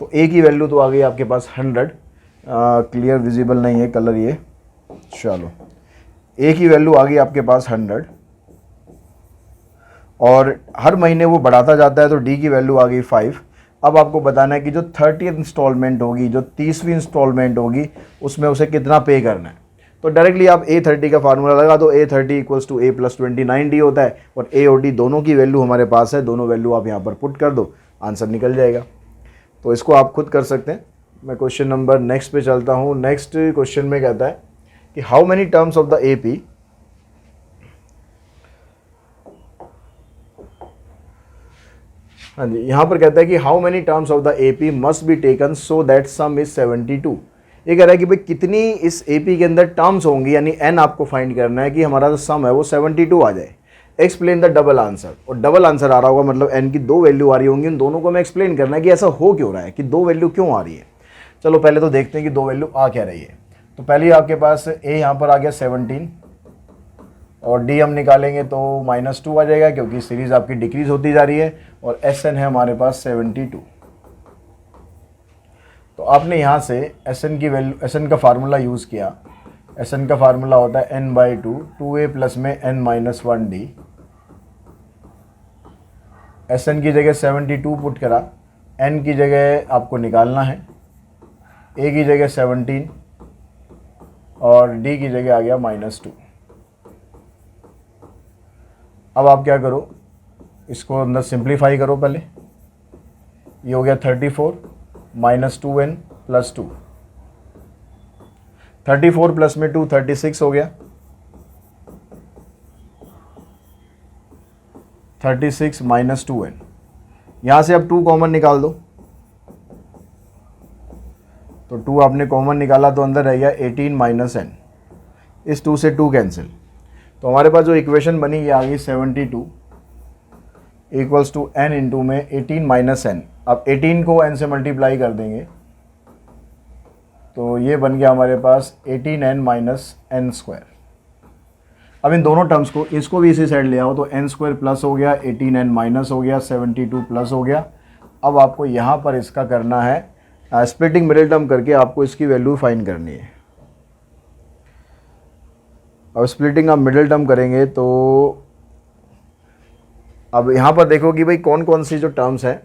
तो ए की वैल्यू तो आ गई आपके पास 100। क्लियर विजिबल नहीं है कलर ये, चलो ए की वैल्यू आ गई आपके पास 100, और हर महीने वो बढ़ाता जाता है, तो डी की वैल्यू आ गई 5। अब आपको बताना है कि जो 30th इंस्टॉलमेंट होगी, जो 30वीं इंस्टॉलमेंट होगी, उसमें उसे कितना पे करना है। तो डायरेक्टली आप A30 का फार्मूला लगा दो, A30 equals to A plus 29D होता है, और A और D दोनों की वैल्यू हमारे पास है, दोनों वैल्यू आप यहाँ पर पुट कर दो, आंसर निकल जाएगा। तो इसको आप खुद कर सकते हैं। मैं क्वेश्चन नंबर नेक्स्ट पे चलता हूँ। नेक्स्ट क्वेश्चन में कहता है कि how many terms of the AP हाँ जी, यहाँ पर कहता है कि how many terms of the AP must be taken so that some is 72। ये कह रहा है कि भाई कितनी इस AP के अंदर टर्म्स होंगी, यानी n आपको फाइंड करना है कि हमारा जो सम है वो 72 आ जाए। एक्सप्लेन द डबल आंसर, और डबल आंसर आ रहा होगा मतलब n की 2 वैल्यू आ रही होंगी, उन दोनों को मैं एक्सप्लेन करना है कि ऐसा हो क्यों रहा है, कि 2 वैल्यू क्यों आ रही है। चलो पहले तो देखते हैं कि 2 वैल्यू आ क्या रही है। तो पहले आपके पास a यहाँ पर आ गया 17, और डी हम निकालेंगे तो -2 आ जाएगा, क्योंकि सीरीज आपकी डिक्रीज होती जा रही है। और एस एन है हमारे पास 72। तो आपने यहाँ से एस एन की वैल्यू, एस एन का फार्मूला यूज़ किया। एस एन का फार्मूला होता है n/2, 2a प्लस में n-1d। एस एन की जगह 72 पुट करा, n की जगह आपको निकालना है, a की जगह 17 और d की जगह आ गया -2। अब आप क्या करो, इसको अंदर सिंप्लीफाई करो पहले। ये हो गया 34 -2n + 2। 34 प्लस में 2 36 हो गया। 36 - 2n, यहाँ से अब 2 कॉमन निकाल दो। तो 2 आपने कॉमन निकाला तो अंदर रह गया 18 - n। इस 2 से 2 कैंसिल, तो हमारे पास जो इक्वेशन बनी ये आ गई 72 = n इंटू में 18 - n। अब 18 को n से मल्टीप्लाई कर देंगे तो ये बन गया हमारे पास 18n - n²। अब इन दोनों टर्म्स को, इसको भी इसी साइड ले आओ तो n² प्लस हो गया, 18n माइनस हो गया, 72 प्लस हो गया। अब आपको यहाँ पर इसका करना है स्प्लिटिंग मिडिल टर्म करके आपको इसकी वैल्यू फाइंड करनी है। अब स्प्लिटिंग आप मिडिल टर्म करेंगे तो अब यहाँ पर देखो कि भाई कौन कौन सी जो टर्म्स हैं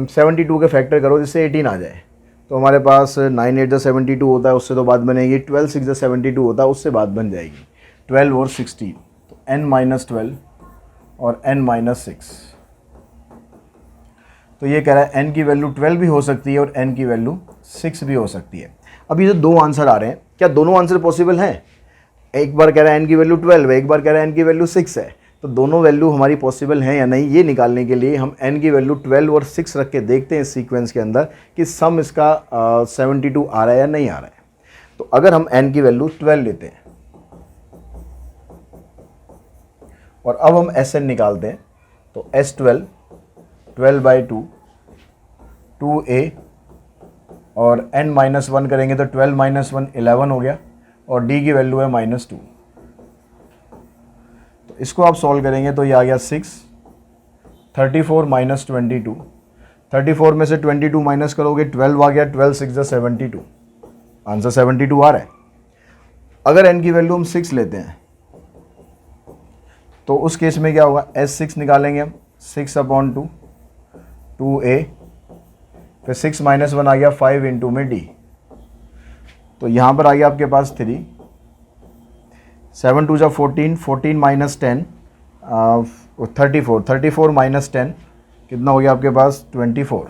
72 के फैक्टर करो जिससे 18 आ जाए। तो हमारे पास 9 8 72 होता है, उससे तो बात बनेगी। 12 6 72 होता है, उससे बात बन जाएगी। 12 और 16, तो n - 12 और n - 6। तो ये कह रहा है n की वैल्यू 12 भी हो सकती है और n की वैल्यू 6 भी हो सकती है। अब ये जो दो आंसर आ रहे हैं, क्या दोनों आंसर पॉसिबल हैं? एक बार कह रहा है n की वैल्यू 12 है, एक बार कह रहा है n की वैल्यू 6 है। तो दोनों वैल्यू हमारी पॉसिबल हैं या नहीं, ये निकालने के लिए हम n की वैल्यू 12 और 6 रख के देखते हैं इस सीक्वेंस के अंदर कि सम इसका 72 आ रहा है या नहीं आ रहा है। तो अगर हम n की वैल्यू 12 लेते हैं और अब हम Sn निकालते हैं, तो S12 12/2 2a और n-1 करेंगे तो 12 - 1 11 हो गया और d की वैल्यू है -2। तो इसको आप सॉल्व करेंगे तो ये आ गया 6। 34 - 22, 34 में से 22 माइनस करोगे 12 आ गया। 12 6 72, आंसर 72 आ रहा है। अगर n की वैल्यू हम 6 लेते हैं तो उस केस में क्या होगा, S6 निकालेंगे हम, 6/2 2a, फिर 6 - 1 आ गया 5 इंटू में d। तो यहाँ पर आ गया आपके पास 3, 7 2 14, 14 - 10 34, 34 - 10 कितना हो गया आपके पास 24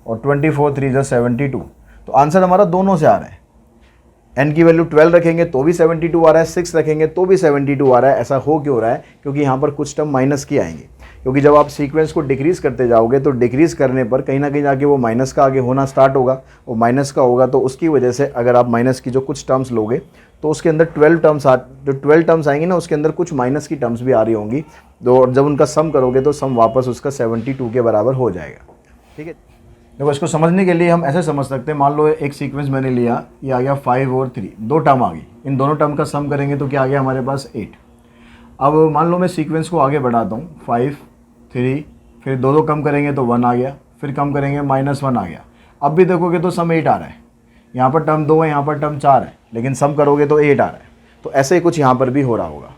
और 24 3 72। तो आंसर हमारा दोनों से आ रहा है। n की वैल्यू 12 रखेंगे तो भी 72 आ रहा है, 6 रखेंगे तो भी 72 आ रहा है। ऐसा हो क्यों रहा है? क्योंकि यहाँ पर कुछ टर्म माइनस की आएंगे, क्योंकि जब आप सीक्वेंस को डिक्रीज़ करते जाओगे तो डिक्रीज़ करने पर कहीं ना कहीं जाके वो माइनस का आगे होना स्टार्ट होगा। वो माइनस का होगा तो उसकी वजह से अगर आप माइनस की जो कुछ टर्म्स लोगे तो उसके अंदर 12 टर्म्स आएंगी ना, उसके अंदर कुछ माइनस की टर्म्स भी आ रही होंगी। तो जब उनका सम करोगे तो सम वापस उसका 72 के बराबर हो जाएगा। ठीक है, देखो इसको समझने के लिए हम ऐसे समझ सकते हैं, मान लो एक सीक्वेंस मैंने लिया, ये आ गया 5 और 3, दो टर्म आ गई। इन दोनों टर्म का सम करेंगे तो क्या आ गया हमारे पास 8। अब मान लो मैं सीक्वेंस को आगे बढ़ाता हूँ, 5 3, फिर दो कम करेंगे तो 1 आ गया, फिर कम करेंगे -1 आ गया। अब भी देखोगे तो सम 8 आ रहा है। यहाँ पर टर्म 2 है, यहाँ पर टर्म 4 है, लेकिन सम करोगे तो 8 आ रहा है। तो ऐसे ही कुछ यहाँ पर भी हो रहा होगा।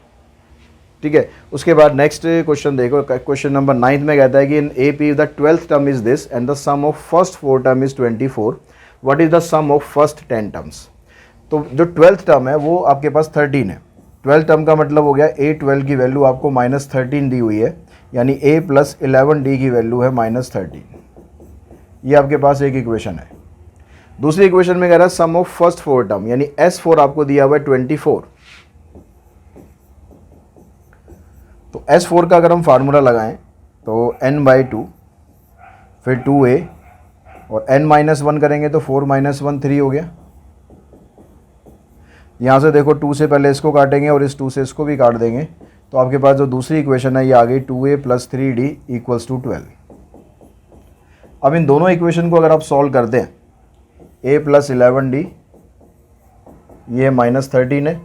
ठीक है, उसके बाद नेक्स्ट क्वेश्चन देखो, क्वेश्चन नंबर 9 में कहता है कि in AP the 12th term is this and the sum of first 4 term is 24, what is the sum of first 10 terms. तो जो 12th टर्म है वो आपके पास 13 है। 12th टर्म का मतलब हो गया A12 की वैल्यू आपको -13 दी हुई है, यानी A + 11D की वैल्यू है -13। ये आपके पास एक इक्वेशन है। दूसरी इक्वेशन में कह रहा है सम ऑफ फर्स्ट 4 टर्म, यानी S4 आपको दिया हुआ है 24। तो S4 का अगर हम फार्मूला लगाएं तो n/2 फिर 2a और n-1 करेंगे तो 4 - 1 3 हो गया। यहाँ से देखो 2 से पहले इसको काटेंगे और इस 2 से इसको भी काट देंगे, तो आपके पास जो दूसरी इक्वेशन है ये आ गई 2a + 3d = 12। अब इन दोनों इक्वेशन को अगर आप सॉल्व करते हैं, a + 11d ये -13 है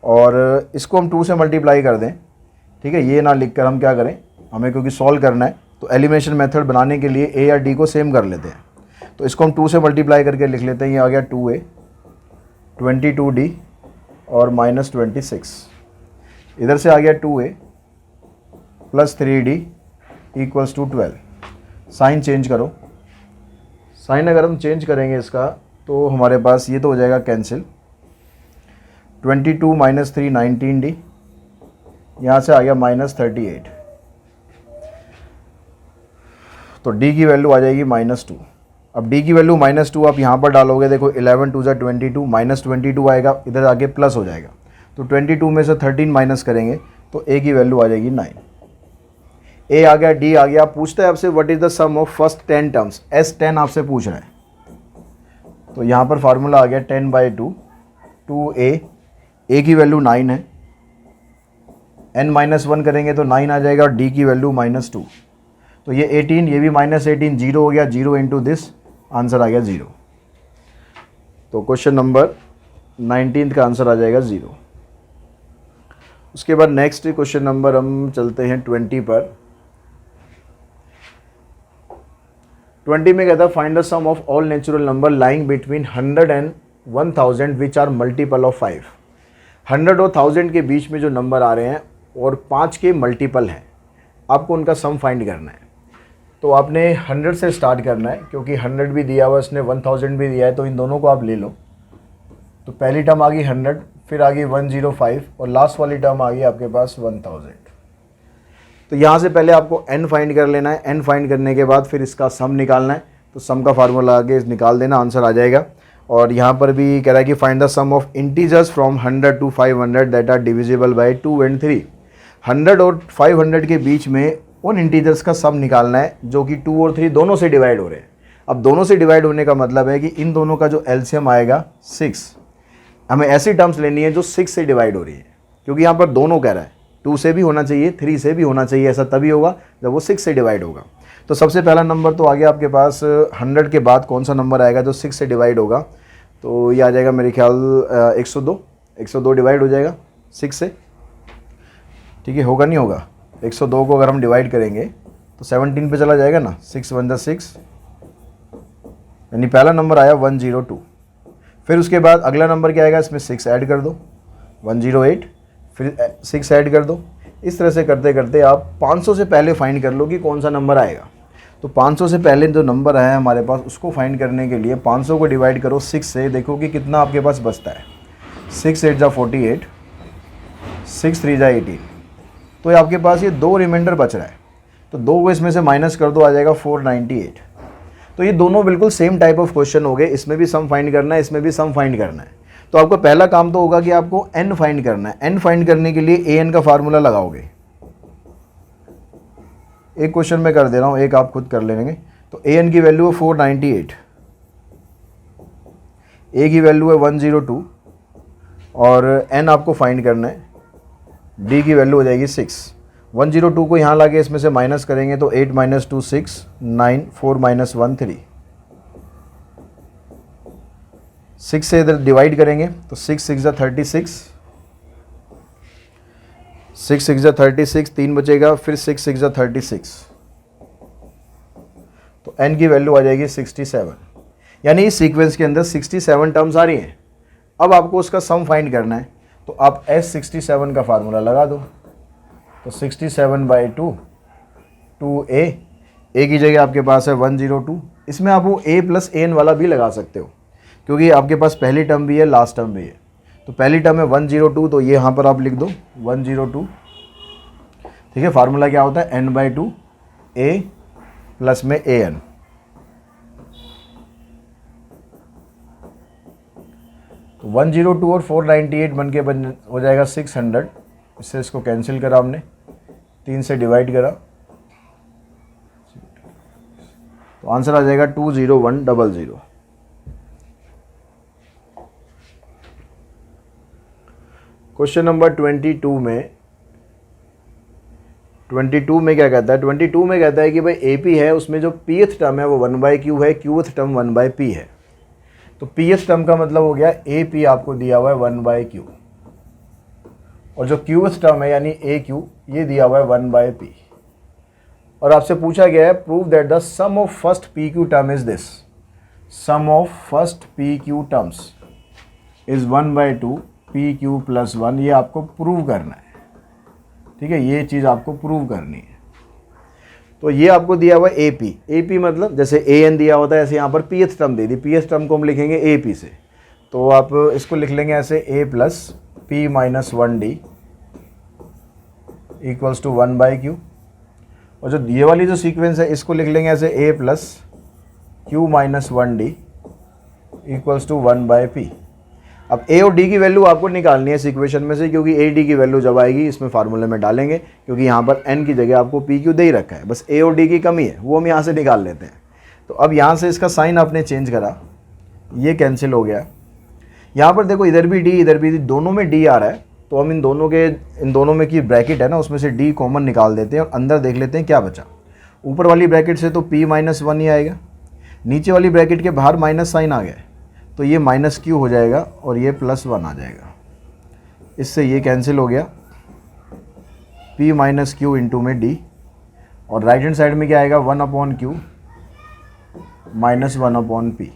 और इसको हम 2 से मल्टीप्लाई कर दें, ठीक है। ये ना लिख कर हम क्या करें, हमें क्योंकि सॉल्व करना है तो एलिमिनेशन मेथड बनाने के लिए ए या डी को सेम कर लेते हैं। तो इसको हम 2 से मल्टीप्लाई करके लिख लेते हैं। ये आ गया 2a 22d और -26। इधर से आ गया 2a + 3d = 12। साइन चेंज करो। साइन अगर हम चेंज करेंगे इसका तो हमारे पास ये तो हो जाएगा कैंसिल। 22 - 3 19d, यहाँ से आ गया -38। तो d की वैल्यू आ जाएगी -2। अब d की वैल्यू -2 आप यहाँ पर डालोगे, देखो 11 2 22 -22 आएगा, इधर आगे प्लस हो जाएगा। तो 22 में से 13 माइनस करेंगे तो a की वैल्यू आ जाएगी 9। a आ गया, d आ गया। पूछता है आपसे what is the sum of first 10 terms, S10 आपसे पूछ रहा है। तो यहाँ पर फार्मूला आ गया 10/2 2a की वैल्यू 9 है, n-1 करेंगे तो 9 आ जाएगा और d की वैल्यू -2। तो ये 18, ये भी -18, 0 हो गया, 0 इंटू दिस, आंसर आ गया 0। तो क्वेश्चन नंबर 19 का आंसर आ जाएगा 0। उसके बाद नेक्स्ट क्वेश्चन नंबर हम चलते हैं 20 पर। 20 में कहता है find the sum of all natural number lying between 100 and 1000 which are multiple of 5। 100 और 1000 के बीच में जो नंबर आ रहे हैं और 5 के मल्टीपल हैं, आपको उनका सम फाइंड करना है। तो आपने 100 से स्टार्ट करना है, क्योंकि 100 भी दिया हुआ, इसने 1000 भी दिया है, तो इन दोनों को आप ले लो। तो पहली टर्म आ गई 100, फिर आ गई 105 और लास्ट वाली टर्म आ गई आपके पास 1000। तो यहाँ से पहले आपको n फाइंड कर लेना है। n फाइंड करने के बाद फिर इसका सम निकालना है। तो सम का फार्मूला आगे निकाल देना, आंसर आ जाएगा। और यहाँ पर भी कह रहा है कि find the sum of integers from 100 to 500 that are divisible by 2 and 3। 100 और 500 के बीच में उन इंटीजर्स का सम निकालना है जो कि 2 और 3 दोनों से डिवाइड हो रहे हैं। अब दोनों से डिवाइड होने का मतलब है कि इन दोनों का जो एलसीएम आएगा 6। हमें ऐसी टर्म्स लेनी है जो 6 से डिवाइड हो रही है, क्योंकि यहाँ पर दोनों कह रहा है, 2 से भी होना चाहिए, 3 से भी होना चाहिए। ऐसा तभी होगा जब वो 6 से डिवाइड होगा। तो सबसे पहला नंबर तो आ गया आपके पास 100 के बाद कौन सा नंबर आएगा जो 6 से डिवाइड होगा। तो ये आ जाएगा मेरे ख्याल 102 डिवाइड हो जाएगा 6 से, ठीक है। होगा नहीं होगा, 102 को अगर हम डिवाइड करेंगे तो 17 पे चला जाएगा ना, 6 1 जा 6, यानी पहला नंबर आया 102। फिर उसके बाद अगला नंबर क्या आएगा, इसमें 6 ऐड कर दो 108, फिर 6 ऐड कर दो। इस तरह से करते करते आप 500 से पहले फाइंड कर लो कि कौन सा नंबर आएगा। तो 500 से पहले जो नंबर आया है हमारे पास, उसको फाइंड करने के लिए 500 को डिवाइड करो 6 से, देखो कि कितना आपके पास बचता है। 6 8 जा 48, 6 3 जा 18। तो आपके पास ये 2 रिमाइंडर बच रहा है, तो 2 को इसमें से माइनस कर दो, आ जाएगा 498। तो ये दोनों बिल्कुल सेम टाइप ऑफ क्वेश्चन हो गए। इसमें भी सम फाइंड करना है, इसमें भी सम फाइंड करना है। तो आपका पहला काम तो होगा कि आपको n फाइंड करना है। n फाइंड करने के लिए an का फार्मूला लगाओगे। एक क्वेश्चन मैं कर दे रहा हूँ, एक आप खुद कर लेंगे। तो an की वैल्यू है 498, a की वैल्यू है 102 और n आपको फाइंड करना है। d की वैल्यू हो जाएगी 6। 102 को यहाँ लाके इसमें से माइनस करेंगे तो 8 - 2 6 9 4 - 1 3। 6 से इधर डिवाइड करेंगे तो 6 6 जा 36, 6 6 जा 36, 3 बचेगा, फिर 6 6 जा 36। तो n की वैल्यू आ जाएगी 67। यानी इस सीक्वेंस के अंदर 67 टर्म्स आ रही हैं। अब आपको उसका सम फाइंड करना है, तो आप S67 का फार्मूला लगा दो। तो 67/2 2a की जगह आपके पास है 102। इसमें आप वो a + an वाला भी लगा सकते हो, क्योंकि आपके पास पहली टर्म भी है, लास्ट टर्म भी है। तो पहली टर्म है 102, तो ये यहाँ पर आप लिख दो 102, ठीक है। फार्मूला क्या होता है, n/2 a प्लस में an। तो 102 और 498 बन के हो जाएगा 600। इससे इसको कैंसिल करा हमने, 3 से डिवाइड करा, तो आंसर आ जाएगा 20100। क्वेश्चन नंबर 22 में क्या कहता है, 22 में कहता है कि भाई AP है, उसमें जो pth टर्म है वो 1/q है, qth टर्म 1/p है। तो pth टर्म का मतलब हो गया AP आपको दिया हुआ है 1/q। और जो क्यूथ टर्म है यानी ए क्यू, ये दिया हुआ है 1/p। और आपसे पूछा गया है prove that the sum of first p q term is this, sum of first p q terms is 1/2 p q plus 1। ये आपको प्रूव करना है, ठीक है, ये चीज़ आपको प्रूव करनी है। तो ये आपको दिया हुआ ए पी, ए पी मतलब जैसे ए एन दिया होता है ऐसे यहाँ पर पी एच टर्म दे दी, पी एच टर्म को हम लिखेंगे ए पी से, तो आप इसको लिख लेंगे ऐसे A plus P minus 1d equals to 1/q। और जो ये वाली जो सीक्वेंस है इसको लिख लेंगे ऐसे A plus q minus 1d equals to 1/p। अब a और d की वैल्यू आपको निकालनी है इस इक्वेशन में से, क्योंकि a d की वैल्यू जब आएगी इसमें फार्मूले में डालेंगे, क्योंकि यहाँ पर n की जगह आपको p q दे ही रखा है, बस a और d की कमी है वो हम यहाँ से निकाल लेते हैं। तो अब यहाँ से इसका साइन आपने चेंज करा, ये कैंसिल हो गया। यहाँ पर देखो इधर भी d इधर भी d, दोनों में d आ रहा है, तो हम इन दोनों में की ब्रैकेट है ना उसमें से d कॉमन निकाल देते हैं और अंदर देख लेते हैं क्या बचा। ऊपर वाली ब्रैकेट से तो p माइनस 1 ही आएगा, नीचे वाली ब्रैकेट के बाहर माइनस साइन आ गया है, तो ये माइनस q हो जाएगा और ये प्लस 1 आ जाएगा। इससे ये कैंसिल हो गया, p माइनस क्यू इंटू में d, और राइट हैंड साइड में क्या आएगा 1/q माइनस 1/p।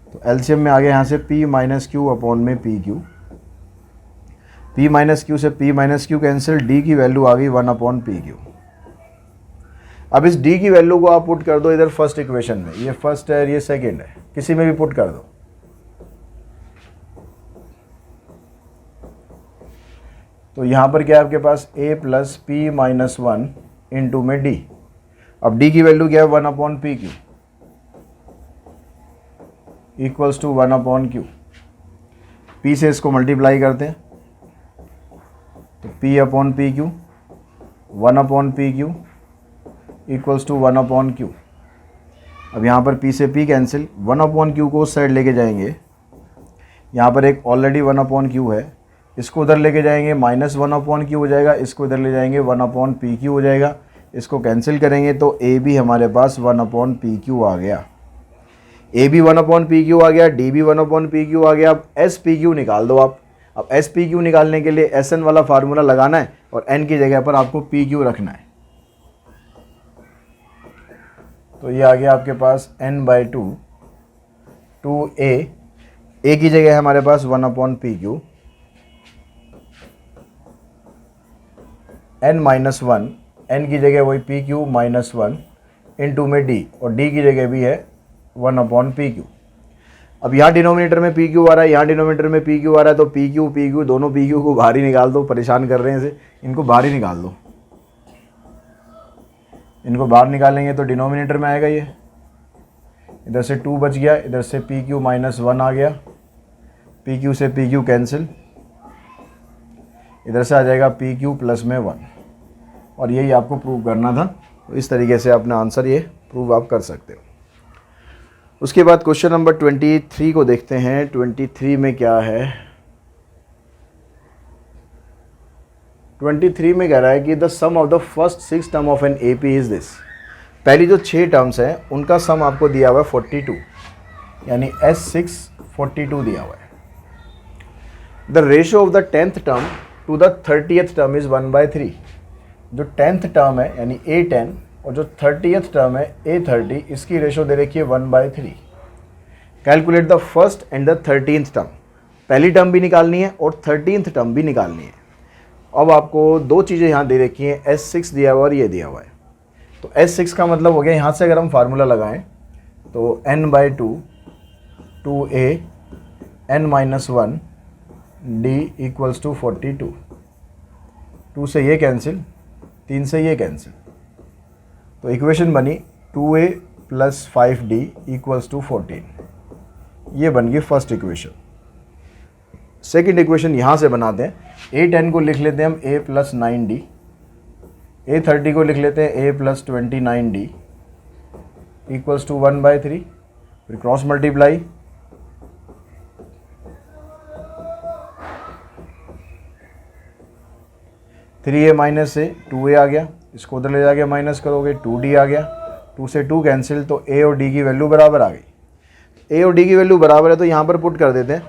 तो एलसीएम में आ गया यहाँ से p माइनस क्यू अपॉन में pq, p माइनस क्यू से p minus Q cancel, d की वैल्यू आ गई 1/pq। अब इस d की वैल्यू को आप पुट कर दो इधर फर्स्ट इक्वेशन में, ये फर्स्ट है ये सेकंड है, किसी में भी पुट कर दो। तो यहाँ पर क्या है आपके पास a plus P minus 1 into में d। अब d की वैल्यू क्या है 1/pq equals to 1/q। p से इसको मल्टीप्लाई करते हैं तो p/pq 1/pq equals to 1/q। अब यहाँ पर p से p कैंसिल, 1/q को उस साइड लेके जाएंगे, यहाँ पर एक ऑलरेडी 1/q है, इसको उधर लेके जाएंगे माइनस 1/q हो जाएगा, इसको इधर ले जाएंगे 1/pq हो जाएगा, इसको कैंसिल करेंगे तो a भी हमारे पास 1/pq आ गया, a भी 1/pq आ गया, d भी 1/pq आ गया। अब spq निकाल दो आप। अब spq निकालने के लिए sn वाला फार्मूला लगाना है और n की जगह पर आपको pq रखना है। तो ये आ गया आपके पास n/2 2a की जगह है हमारे पास 1/pq, n माइनस 1, n की जगह वही pq माइनस 1 इंटू में d, और d की जगह भी है 1/pq। अब यहाँ डिनोमिनेटर में pq आ रहा है, यहाँ डिनोमिनेटर में pq आ रहा है, तो pq दोनों pq को बाहर ही निकाल दो, परेशान कर रहे हैं इसे, इनको बाहर ही निकाल दो। इनको बाहर निकालेंगे तो डिनोमिनेटर में आएगा, ये इधर से 2 बच गया, इधर से pq माइनस 1 आ गया, pq से pq कैंसिल, इधर से आ जाएगा pq प्लस में 1, और यही आपको प्रूव करना था। तो इस तरीके से अपना आंसर ये प्रूव आप कर सकते हो। उसके बाद क्वेश्चन नंबर 23 को देखते हैं। 23 में क्या है, 23 में कह रहा है कि the sum of the first 6 term of an AP is this. पहली जो 6 टर्म्स हैं उनका सम आपको दिया हुआ है 42, यानी S6 42 दिया हुआ है। The ratio of the 10th term to the 30th term is 1/3। जो 10th टर्म है यानी A10 और जो 30th टर्म है A30, इसकी रेशियो दे रखी है 1/3। Calculate the first and the 13th term. पहली टर्म भी निकालनी है और 13th टर्म भी निकालनी है। अब आपको दो चीज़ें यहाँ दे रखी हैं, S6 दिया हुआ और ये दिया हुआ है। तो S6 का मतलब हो गया, यहाँ से अगर हम फार्मूला लगाएं तो n/2 2a n minus 1 d equals to 42। 2 से ये कैंसिल, 3 से ये कैंसिल, तो इक्वेशन बनी 2a plus 5d equals to 14। ये बन गई फर्स्ट इक्वेशन। सेकेंड इक्वेशन यहाँ से बनाते हैं। A10 को लिख लेते हैं हम a प्लस 9d, A30 को लिख लेते हैं a plus 29d equals to 1/3। फिर cross multiply, three a minus से 2a आ गया, इसको उधर ले जाके माइनस करोगे 2d आ गया, 2 से 2 कैंसिल, तो a और d की वैल्यू बराबर आ गई। a और d की वैल्यू बराबर है तो यहाँ पर पुट कर देते हैं।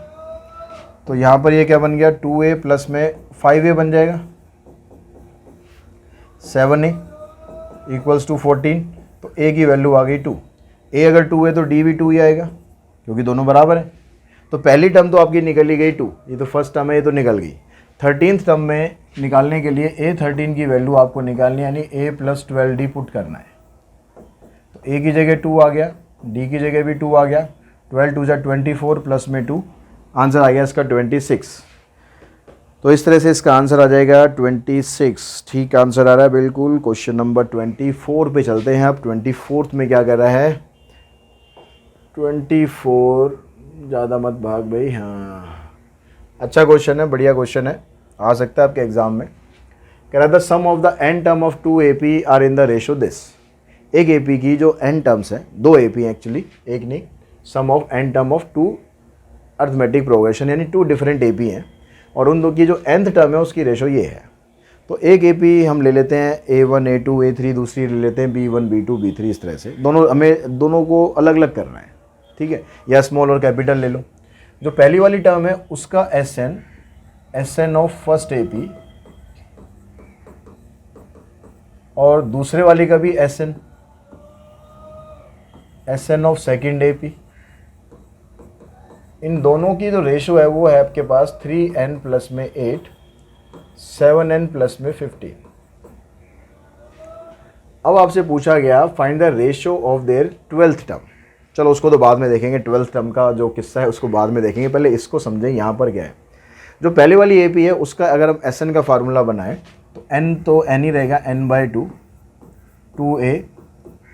तो यहाँ पर ये क्या बन गया 2a प्लस में 5a बन जाएगा, 7a इक्वल्स टू 14। तो a की वैल्यू आ गई 2। a अगर 2 है तो d भी 2 ही आएगा क्योंकि दोनों बराबर है। तो पहली टर्म तो आपकी निकल ही गई 2, ये तो फर्स्ट टर्म है, ये तो निकल गई। 13th टर्म में निकालने के लिए a13 की वैल्यू आपको निकालनी है, यानी a प्लस 12d पुट करना है। तो a की जगह 2 आ गया, d की जगह भी 2 आ गया, 12 2 जा 24 प्लस में 2, आंसर आ गया इसका 26। तो इस तरह से इसका आंसर आ जाएगा 26। ठीक आंसर आ रहा है बिल्कुल। क्वेश्चन नंबर 24 पे चलते हैं। अब 24th में क्या कर रहा है, 24, ज़्यादा मत भाग भाई, हाँ अच्छा क्वेश्चन है, बढ़िया क्वेश्चन है, आ सकता है आपके एग्जाम में। कह रहा था sum of the N term of 2 AP are in the ratio this. एक AP की जो एन टर्म्स हैं, 2 AP एक्चुअली, एक नहीं, sum of N term of 2 arithmetic progression, यानी 2 डिफरेंट AP हैं, और उन दो की जो nth टर्म है उसकी रेशो ये है। तो एक AP हम ले लेते हैं A1 A2 A3, दूसरी ले लेते हैं B1 B2 B3, इस तरह से दोनों, हमें दोनों को अलग अलग करना है, ठीक है, या स्मॉल और कैपिटल ले लो। जो पहली वाली टर्म है उसका SN ऑफ फर्स्ट AP, और दूसरे वाली का भी SN ऑफ सेकेंड AP। इन दोनों की जो रेशो है वो है आपके पास 3n प्लस में 8, 7n प्लस में 15। अब आपसे पूछा गया find the ratio of their 12th term. चलो उसको तो बाद में देखेंगे, 12th टर्म का जो किस्सा है उसको बाद में देखेंगे, पहले इसको समझें। यहाँ पर क्या है, जो पहले वाली AP है उसका अगर हम SN का फार्मूला बनाएं तो n तो n ही रहेगा, n/2, 2a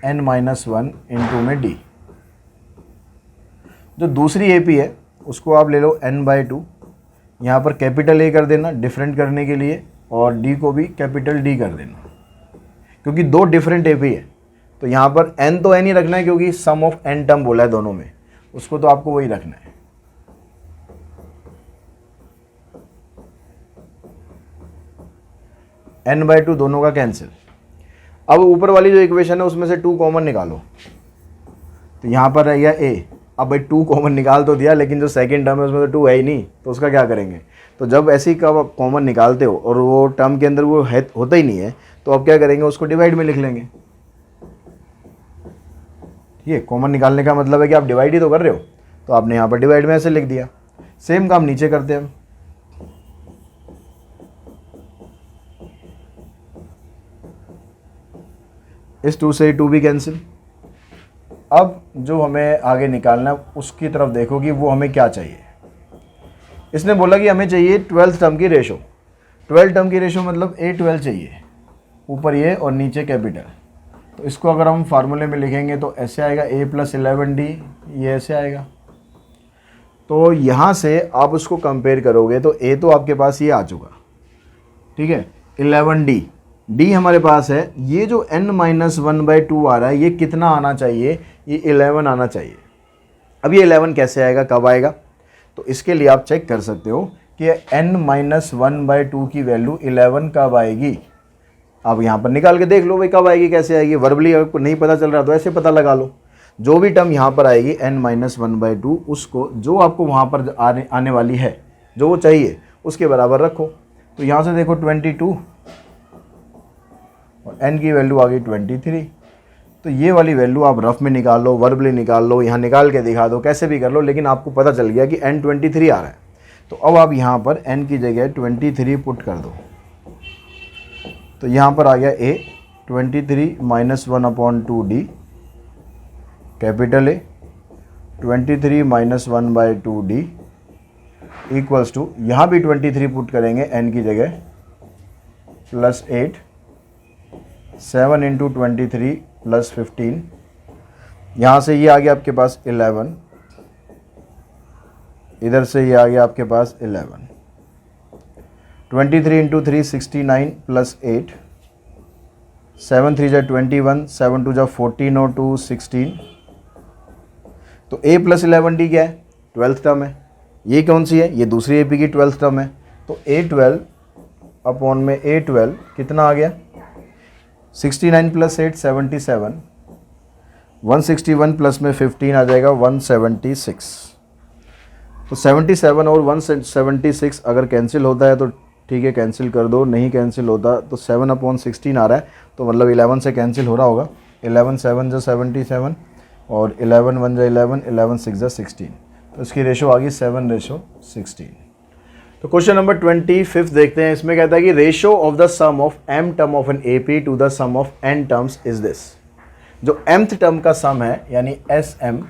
n-1 इंटू में d। जो दूसरी AP है उसको आप ले लो n/2, यहाँ पर कैपिटल A कर देना डिफरेंट करने के लिए, और D को भी कैपिटल D कर देना, क्योंकि 2 डिफरेंट AP है। तो यहाँ पर n तो n ही रखना है क्योंकि सम ऑफ n टर्म बोला है दोनों में, उसको तो आपको वही रखना है। n/2 दोनों का कैंसिल। अब ऊपर वाली जो इक्वेशन है उसमें से 2 कॉमन निकालो, तो यहाँ पर रह गया a। अब भाई 2 कॉमन निकाल तो दिया, लेकिन जो सेकंड टर्म है उसमें तो 2 है ही नहीं, तो उसका क्या करेंगे। तो जब ऐसे ही का कॉमन निकालते हो और वो टर्म के अंदर वो है होता ही नहीं है, तो अब क्या करेंगे, उसको डिवाइड में लिख लेंगे। ये कॉमन निकालने का मतलब है कि आप डिवाइड ही तो कर रहे हो, तो आपने यहाँ पर डिवाइड में ऐसे लिख दिया। सेम काम नीचे करते हैं हम। इस 2 से 2 भी कैंसिल। अब जो हमें आगे निकालना है उसकी तरफ देखो कि वो हमें क्या चाहिए। इसने बोला कि हमें चाहिए 12th टर्म की रेशो। 12 टर्म की रेशो मतलब A12 चाहिए, ऊपर ये और नीचे कैपिटल। तो इसको अगर हम फार्मूले में लिखेंगे तो ऐसे आएगा A + 11D, ये ऐसे आएगा। तो यहाँ से आप उसको कंपेयर करोगे तो A तो आपके पास ये आ चुका, ठीक है, 11D, D हमारे पास है। ये जो n-1/2 आ रहा है ये कितना आना चाहिए, ये 11 आना चाहिए। अब ये 11 कैसे आएगा, कब आएगा, तो इसके लिए आप चेक कर सकते हो कि n-1/2 की वैल्यू 11 कब आएगी। आप यहाँ पर निकाल के देख लो भाई कब आएगी, कैसे आएगी। वर्बली आपको नहीं पता चल रहा तो ऐसे पता लगा लो। जो भी टर्म यहाँ पर आएगी n-1/2, उसको जो आपको वहाँ पर आने वाली है, जो वो चाहिए, उसके बराबर रखो। तो यहाँ से देखो 22 और n की वैल्यू आ गई 23। तो ये वाली वैल्यू आप रफ में निकाल लो, वर्बली निकाल लो, यहाँ निकाल के दिखा दो, कैसे भी कर लो, लेकिन आपको पता चल गया कि n 23 आ रहा है। तो अब आप यहाँ पर n की जगह 23 पुट कर दो। तो यहाँ पर आ गया A 23 - 1/2D, capital A 23 - 1/2D equals to, यहाँ भी 23 पुट करेंगे n की जगह, +8, 7 × 23 + 15, यहाँ से ये आ गया आपके पास 11, इधर से ये आ गया आपके पास 11, 23 × 3 69 + 8, 7 3 = 21, 7 2 = 14 और 2 16। तो A + 11D क्या है, 12th टर्म है। ये कौन सी है, ये दूसरी AP की 12th टर्म है। तो A12 अपॉन में A12 कितना आ गया, 69 + 8 77, 161 प्लस में 15 आ जाएगा 176। तो 77 और 176 अगर कैंसिल होता है तो ठीक है, कैंसिल कर दो, नहीं कैंसिल होता तो 7/16 आ रहा है, तो मतलब 11 से कैंसिल हो रहा होगा। 11 7 जो 77 और 11 1 जो 11, 11 6 जो 16, तो इसकी रेशो आ गई 7:16। तो क्वेश्चन नंबर 25 देखते हैं। इसमें कहता है कि ratio of the sum of m term of an AP to the sum of n terms is this. जो mth टर्म का सम है यानी SM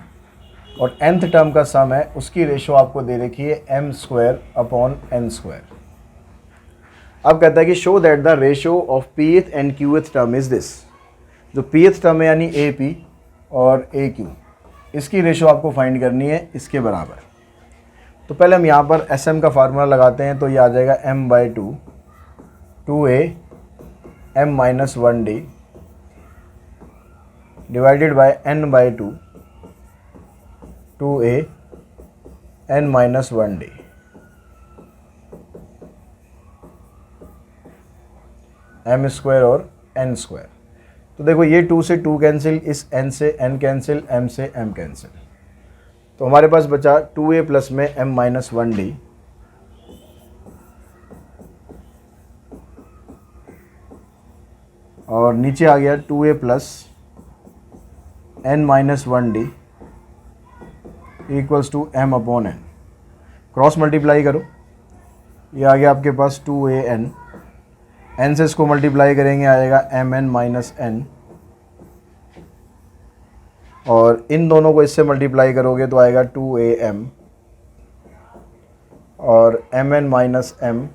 और nth टर्म का सम है, उसकी रेशो आपको दे रखी है m²/n²। अब कहता है कि show that the ratio of pth and qth term is this. जो pth टर्म है यानी AP और AQ, इसकी रेशो आपको फाइंड करनी है इसके बराबर। तो पहले हम यहाँ पर SM का फार्मूला लगाते हैं, तो ये आ जाएगा m/2 2a m-1d divided by n/2 2a n-1d। m² और n²। तो देखो ये 2 से 2 कैंसिल, इस n से n कैंसिल, m से m कैंसिल, तो हमारे पास बचा 2a प्लस में m-1d और नीचे आ गया 2a plus n-1d equals to m/n। Cross multiply करो, ये आ गया आपके पास 2an, n से इसको मल्टीप्लाई करेंगे आएगा mn-n, और इन दोनों को इससे मल्टीप्लाई करोगे तो आएगा 2am और mn-m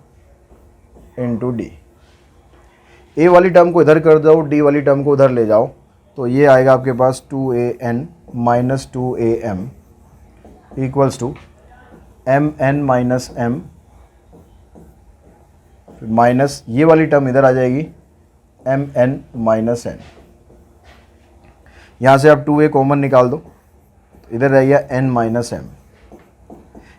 इंटू डी। ए वाली टर्म को इधर कर दो, डी वाली टर्म को उधर ले जाओ, तो ये आएगा आपके पास 2an minus 2am equals to mn-m minus ये वाली टर्म इधर आ जाएगी mn-n। यहाँ से आप 2a कॉमन निकाल दो, इधर रह गया n-m।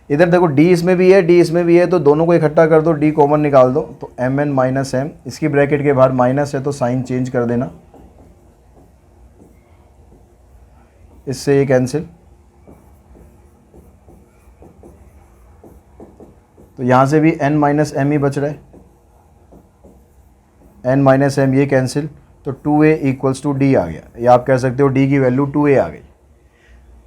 इधर देखो d इसमें भी है, d इसमें भी है, तो दोनों को इकट्ठा कर दो, d कॉमन निकाल दो, तो mn-m। इसकी ब्रैकेट के बाहर माइनस है तो साइन चेंज कर देना, इससे ये कैंसिल, तो यहाँ से भी n-m ही बच रहा है, n-m ये कैंसिल, तो 2a इक्वल्स टू d आ गया, या आप कह सकते हो d की वैल्यू 2a आ गई।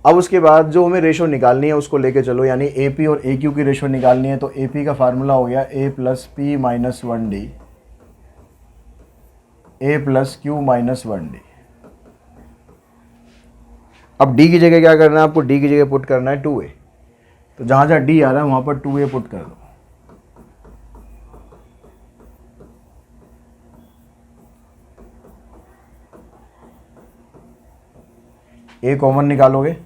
अब उसके बाद जो हमें रेशो निकालनी है उसको लेके चलो, यानी AP और AQ की रेशो निकालनी है, तो AP का फार्मूला हो गया a plus p-1d a plus q-1d। अब d की जगह क्या करना है आपको, d की जगह पुट करना है 2a, तो जहाँ जहाँ d आ रहा है वहाँ पर 2a पुट कर दो। a कॉमन निकालोगे,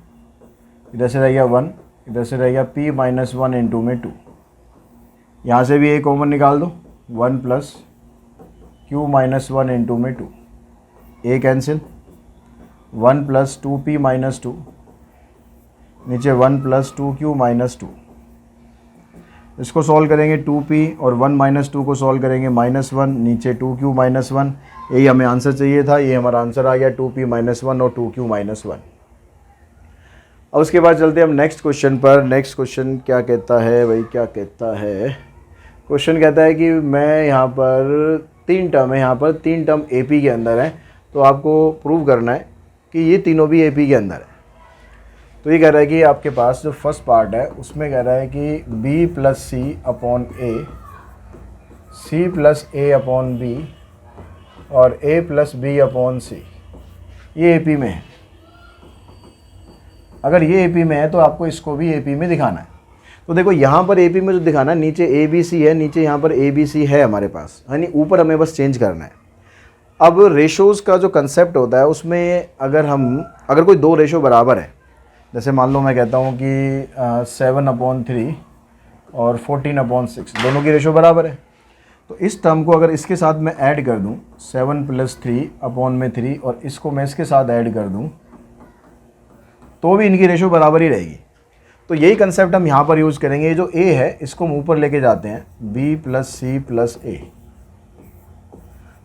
इधर से रह गया 1, इधर से रह गया p-1 इंटू में 2, यहाँ से भी a कॉमन निकाल दो, 1 प्लस q-1 इंटू में 2, a कैंसिल, 1 प्लस 2p-2, नीचे 1 प्लस 2q-2। इसको सॉल्व करेंगे 2p और 1 - 2 को सॉल्व करेंगे -1, नीचे 2q-1, यही हमें आंसर चाहिए था, ये हमारा आंसर आ गया 2p-1 और 2q-1। अब उसके बाद चलते हैं हम नेक्स्ट क्वेश्चन पर। नेक्स्ट क्वेश्चन क्या कहता है भाई, क्या कहता है क्वेश्चन, कहता है कि मैं यहाँ पर 3 टर्म है, यहाँ पर 3 टर्म AP के अंदर है, तो आपको प्रूव करना है कि ये तीनों भी AP के अंदर है। तो ये कह रहा है कि आपके पास जो फर्स्ट पार्ट है उसमें कह रहा है कि B + C/A, C + A/B और A + B/C, ये AP में है। अगर ये AP में है तो आपको इसको भी AP में दिखाना है। तो देखो यहाँ पर AP में जो दिखाना है, नीचे ABC है, नीचे यहाँ पर ABC है हमारे पास, यानी ऊपर हमें बस चेंज करना है। अब रेशोज़ का जो कंसेप्ट होता है उसमें अगर कोई 2 रेशो बराबर है, जैसे मान लो मैं कहता हूँ कि 7/3 और 14/6 दोनों की रेशो बराबर है, तो इस टर्म को अगर इसके साथ मैं ऐड कर दूँ 7 + 3/3 और इसको मैं इसके साथ ऐड कर दूँ, तो भी इनकी रेशो बराबर ही रहेगी। तो यही कंसेप्ट हम यहाँ पर यूज़ करेंगे। जो A है इसको हम ऊपर लेके जाते हैं, B + C + A,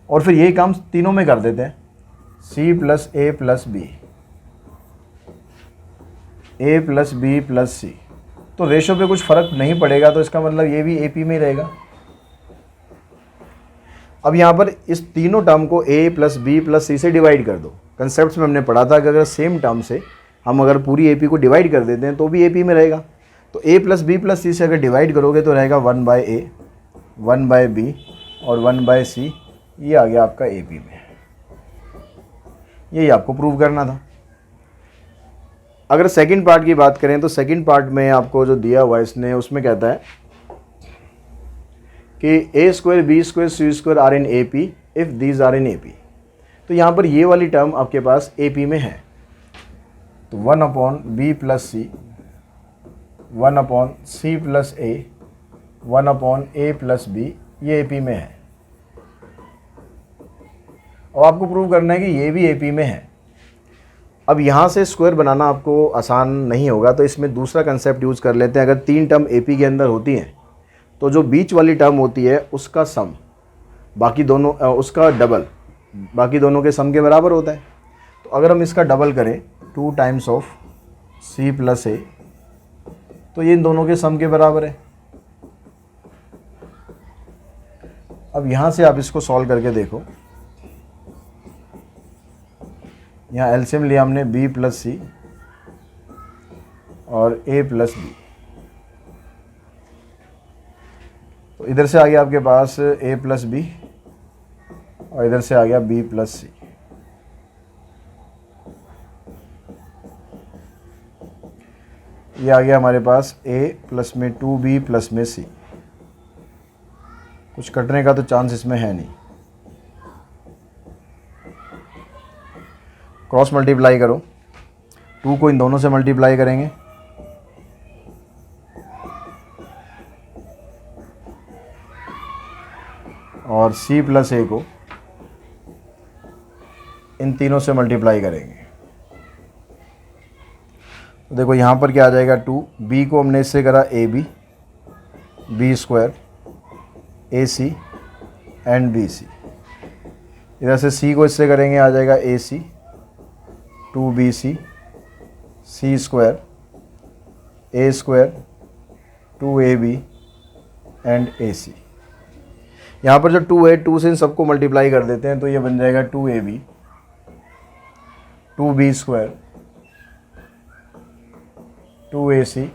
और फिर यही काम तीनों में कर देते हैं, C + A + B, A + B + C, तो रेशो पे कुछ फ़र्क नहीं पड़ेगा, तो इसका मतलब ये भी AP में रहेगा। अब यहाँ पर इस तीनों टर्म को A plus B plus C से डिवाइड कर दो। कंसेप्ट में हमने पढ़ा था कि अगर सेम टर्म से हम अगर पूरी AP को डिवाइड कर देते हैं तो भी AP में रहेगा। तो A plus B plus C से अगर डिवाइड करोगे तो रहेगा 1/A, 1/B और 1/C। ये आ गया आपका AP में। यही आपको प्रूव करना था। अगर सेकंड पार्ट की बात करें तो सेकंड पार्ट में आपको जो दिया हुआ इसने, उसमें कहता है कि A² B² C² are in AP if these are in AP। तो यहाँ पर ये वाली टर्म आपके पास AP में है, तो 1/B plus C, 1/C plus A, 1/A plus B, ये AP में है। और आपको प्रूव करना है कि ये भी AP में है। अब यहाँ से स्क्वायर बनाना आपको आसान नहीं होगा, तो इसमें दूसरा कंसेप्ट यूज़ कर लेते हैं। अगर तीन टर्म AP के अंदर होती हैं तो जो बीच वाली टर्म होती है उसका सम बाकी दोनों उसका डबल बाकी दोनों के सम के बराबर होता है। तो अगर हम इसका डबल करें 2 times of C plus A, तो ये इन दोनों के सम के बराबर है। अब यहाँ से आप इसको सॉल्व करके देखो। यहाँ एलसीएम लिया हमने B प्लस C और A प्लस B, तो इधर से आ गया आपके पास A प्लस B और इधर से आ गया B प्लस C। ये आ गया हमारे पास A प्लस में 2B प्लस में C। कुछ कटने का तो चांस इसमें है नहीं। क्रॉस मल्टीप्लाई करो, 2 को इन दोनों से मल्टीप्लाई करेंगे और C प्लस A को इन तीनों से मल्टीप्लाई करेंगे। तो देखो यहाँ पर क्या आ जाएगा 2, B को हमने इससे करा AB, B² AC and BC। इधर से C को इससे करेंगे, आ जाएगा AC 2BC C² A² 2AB and AC। यहाँ पर जो 2 है, 2 से इन सबको मल्टीप्लाई कर देते हैं तो ये बन जाएगा 2AB 2B² 2AC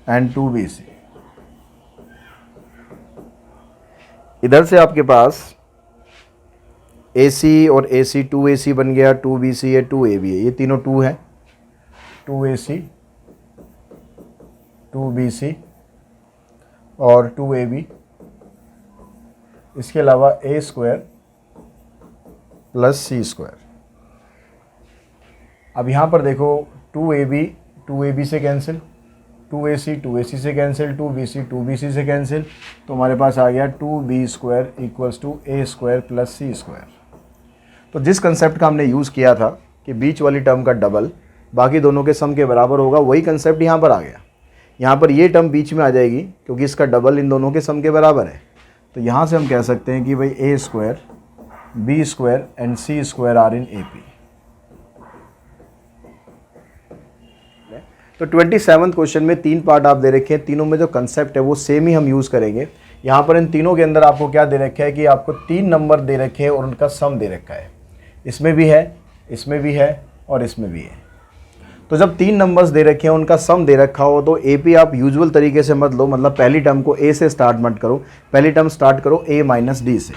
and 2BC। इधर से आपके पास AC और AC 2AC बन गया, 2BC है, 2AB है, ये तीनों 2 है, 2AC 2BC और 2AB। इसके अलावा A² प्लस C²। अब यहाँ पर देखो 2AB से कैंसिल, 2AC से कैंसिल, 2BC से कैंसिल, तो हमारे पास आ गया 2B² equals to A² plus C²। तो जिस कंसेप्ट का हमने यूज़ किया था कि बीच वाली टर्म का डबल बाकी दोनों के सम के बराबर होगा, वही कंसेप्ट यहाँ पर आ गया। यहाँ पर ये टर्म बीच में आ जाएगी क्योंकि इसका डबल इन दोनों के सम के बराबर है। तो यहाँ से हम कह सकते हैं कि भाई A² B² and C² are in AP। तो 27th क्वेश्चन में 3 पार्ट आप दे रखे हैं, तीनों में जो कंसेप्ट है वो सेम ही हम यूज़ करेंगे। यहाँ पर इन तीनों के अंदर आपको क्या दे रखा है कि आपको 3 नंबर दे रखे हैं और उनका सम दे रखा है। इसमें भी है, इसमें भी है और इसमें भी है। तो जब 3 नंबर्स दे रखे हैं, उनका सम दे रखा हो, तो AP आप यूजुअल तरीके से मत लो, मतलब पहली टर्म को A से स्टार्ट मत करो, पहली टर्म स्टार्ट करो A माइनस D से।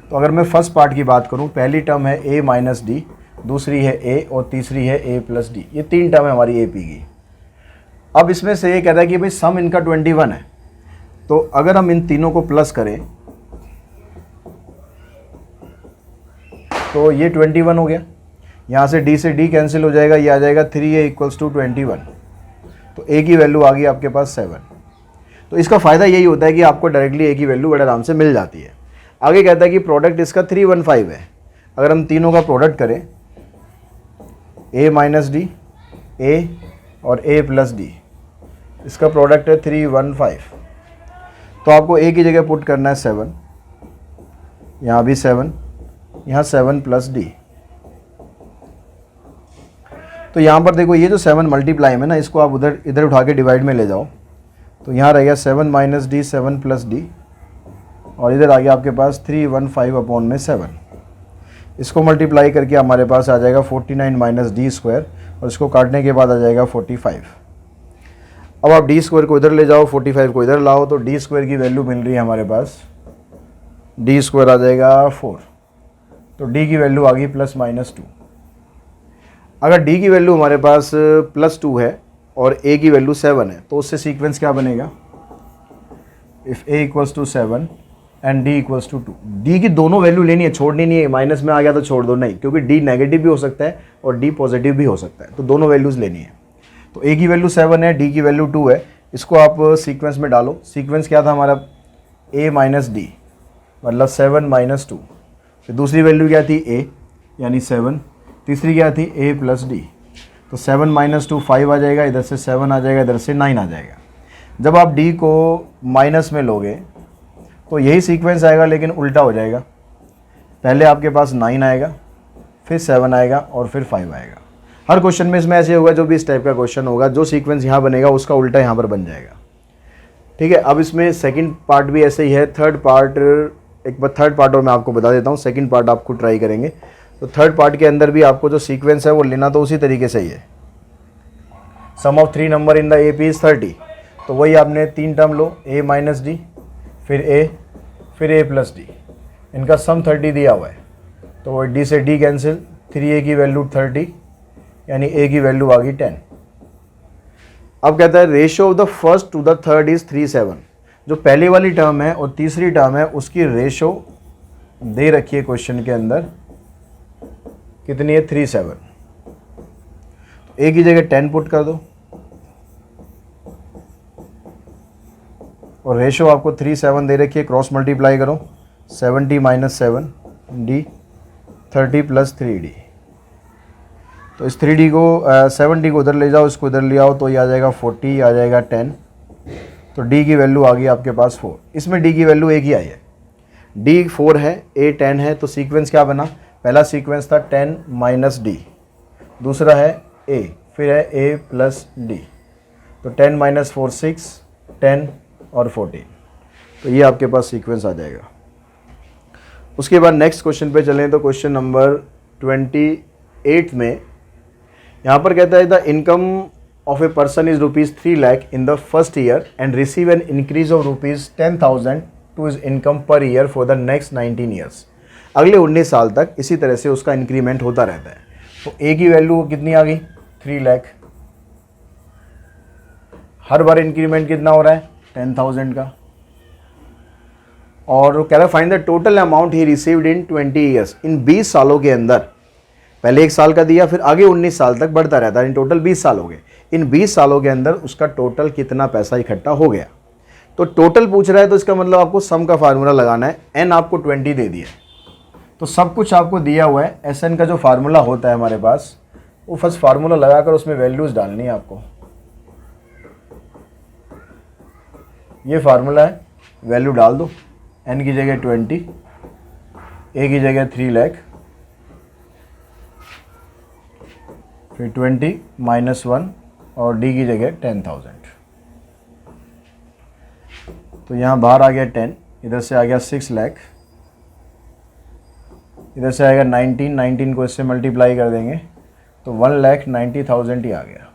तो अगर मैं फर्स्ट पार्ट की बात करूँ, पहली टर्म है A माइनस D, दूसरी है A और तीसरी है A प्लस D। ये 3 टर्म है हमारी AP की। अब इसमें से ये कहता है कि भाई सम इनका 21 है, तो अगर हम इन तीनों को प्लस करें तो ये 21 हो गया। यहाँ से D से D कैंसिल हो जाएगा, ये आ जाएगा 3A इक्वल्स टू 21। तो A की वैल्यू आ गई आपके पास 7। तो इसका फ़ायदा यही होता है कि आपको डायरेक्टली A की वैल्यू बड़े आराम से मिल जाती है। आगे कहता है कि प्रोडक्ट इसका 315 है। अगर हम तीनों का प्रोडक्ट करें A माइनस D, A और A प्लस D, इसका प्रोडक्ट है 315। तो आपको A की जगह पुट करना है 7, यहाँ भी 7, यहाँ 7 प्लस D। तो यहाँ पर देखो ये जो 7 मल्टीप्लाई में ना, इसको आप उधर इधर उठा के डिवाइड में ले जाओ, तो यहाँ रहेगा 7 माइनस डी 7 प्लस डी, और इधर आ गया आपके पास 315 अपॉन में 7। इसको मल्टीप्लाई करके हमारे पास आ जाएगा 49 माइनस डी स्क्वायर, और इसको काटने के बाद आ जाएगा 45। अब आप डी स्क्वायर को इधर ले जाओ, 45 को इधर लाओ, तो डी स्क्वायर की वैल्यू मिल रही है हमारे पास, डी स्क्वायर आ जाएगा 4, तो डी की वैल्यू आ गई प्लस माइनस 2। अगर डी की वैल्यू हमारे पास प्लस 2 है और ए की वैल्यू 7 है, तो उससे सीक्वेंस क्या बनेगा, if a equals to 7 and d equals to 2। D की दोनों वैल्यू लेनी है, छोड़नी नहीं है, माइनस में आ गया तो छोड़ दो, नहीं, क्योंकि डी नेगेटिव भी हो सकता है और डी पॉजिटिव भी हो सकता है, तो दोनों वैल्यूज़ लेनी है। तो ए की वैल्यू 7 है, डी की वैल्यू 2 है, इसको आप सीक्वेंस में डालो। सीक्वेंस क्या था हमारा, ए माइनस डी मतलब 7 माइनस 2, फिर दूसरी वैल्यू क्या थी ए यानी 7, तीसरी क्या थी ए प्लस डी, तो 7 माइनस 2 5 आ जाएगा, इधर से 7 आ जाएगा, इधर से 9 आ जाएगा। जब आप डी को माइनस में लोगे तो यही सीक्वेंस आएगा, लेकिन उल्टा हो जाएगा, पहले आपके पास 9 आएगा, फिर 7 आएगा और फिर 5 आएगा। हर क्वेश्चन में इसमें ऐसे होगा, जो भी इस टाइप का क्वेश्चन होगा, जो सीक्वेंस यहाँ बनेगा उसका उल्टा यहाँ पर बन जाएगा। ठीक है, अब इसमें सेकंड पार्ट भी ऐसे ही है। थर्ड पार्ट, एक बार थर्ड पार्ट और मैं आपको बता देता हूँ, सेकंड पार्ट आपको ट्राई करेंगे। तो थर्ड पार्ट के अंदर भी आपको जो सीक्वेंस है वो लेना तो उसी तरीके से ही है। Sum of 3 number in the A P is 30, तो वही आपने 3 टर्म लो, ए माइनस डी, फिर ए प्लस डी, इनका सम 30 दिया हुआ है, तो डी से डी कैंसिल, 3a की वैल्यू 30 यानी a की वैल्यू आ गई 10। अब कहता है ratio of the first to the third is 3:7। जो पहली वाली टर्म है और तीसरी टर्म है उसकी रेशियो दे रखी है क्वेश्चन के अंदर, कितनी है, 3:7। तो a की जगह 10 पुट कर दो और रेशियो आपको 3:7 दे रखी है, क्रॉस मल्टीप्लाई करो, 70 माइनस 7 डी 30 प्लस 3d। तो इस 3d को 70 को उधर ले जाओ, इसको इधर ले आओ, तो ये आ जाएगा 40, आ जाएगा 10, तो d की वैल्यू आ गई आपके पास 4। इसमें d की वैल्यू एक ही आई है, d 4 है, a 10 है, तो सीक्वेंस क्या बना, पहला सीक्वेंस था 10 माइनस डी, दूसरा है a, फिर है a प्लस डी, तो 10 माइनस 4 6, 10 और 14, तो ये आपके पास सीक्वेंस आ जाएगा। उसके बाद नेक्स्ट क्वेश्चन पे चलें, तो क्वेश्चन नंबर 28 में यहाँ पर कहता है the income of a person is ₹3 lakh in the first year and receive an increase of ₹10,000 to his income per year for the next 19 years. अगले 19 साल तक इसी तरह से उसका इंक्रीमेंट होता रहता है। तो ए की वैल्यू कितनी आ गई, 3 लाख, हर बार इंक्रीमेंट कितना हो रहा है, 10,000 का, और वो कह रहा है find the total amount he received in 20 years. इन 20 सालों के अंदर, पहले 1 साल का दिया, फिर आगे 19 साल तक बढ़ता रहता है, इन टोटल 20 साल हो गए। इन 20 सालों के अंदर उसका टोटल कितना पैसा इकट्ठा हो गया। तो टोटल पूछ रहा है, तो इसका मतलब आपको सम का फार्मूला लगाना है। एन आपको 20 दे दिया, तो सब कुछ आपको दिया हुआ है। एस एन का जो फार्मूला होता है हमारे पास, वो फर्स्ट फार्मूला लगाकर उसमें वैल्यूज डालनी है आपको। ये फार्मूला है, वैल्यू डाल दो, एन की जगह 20, ए की जगह 3 लाख, फिर 20 माइनस 1 और डी की जगह 10,000। तो यहाँ बाहर आ गया 10, इधर से आ गया 6 लाख, इधर से आएगा 19 को इससे मल्टीप्लाई कर देंगे तो 1,90,000 ही आ गया।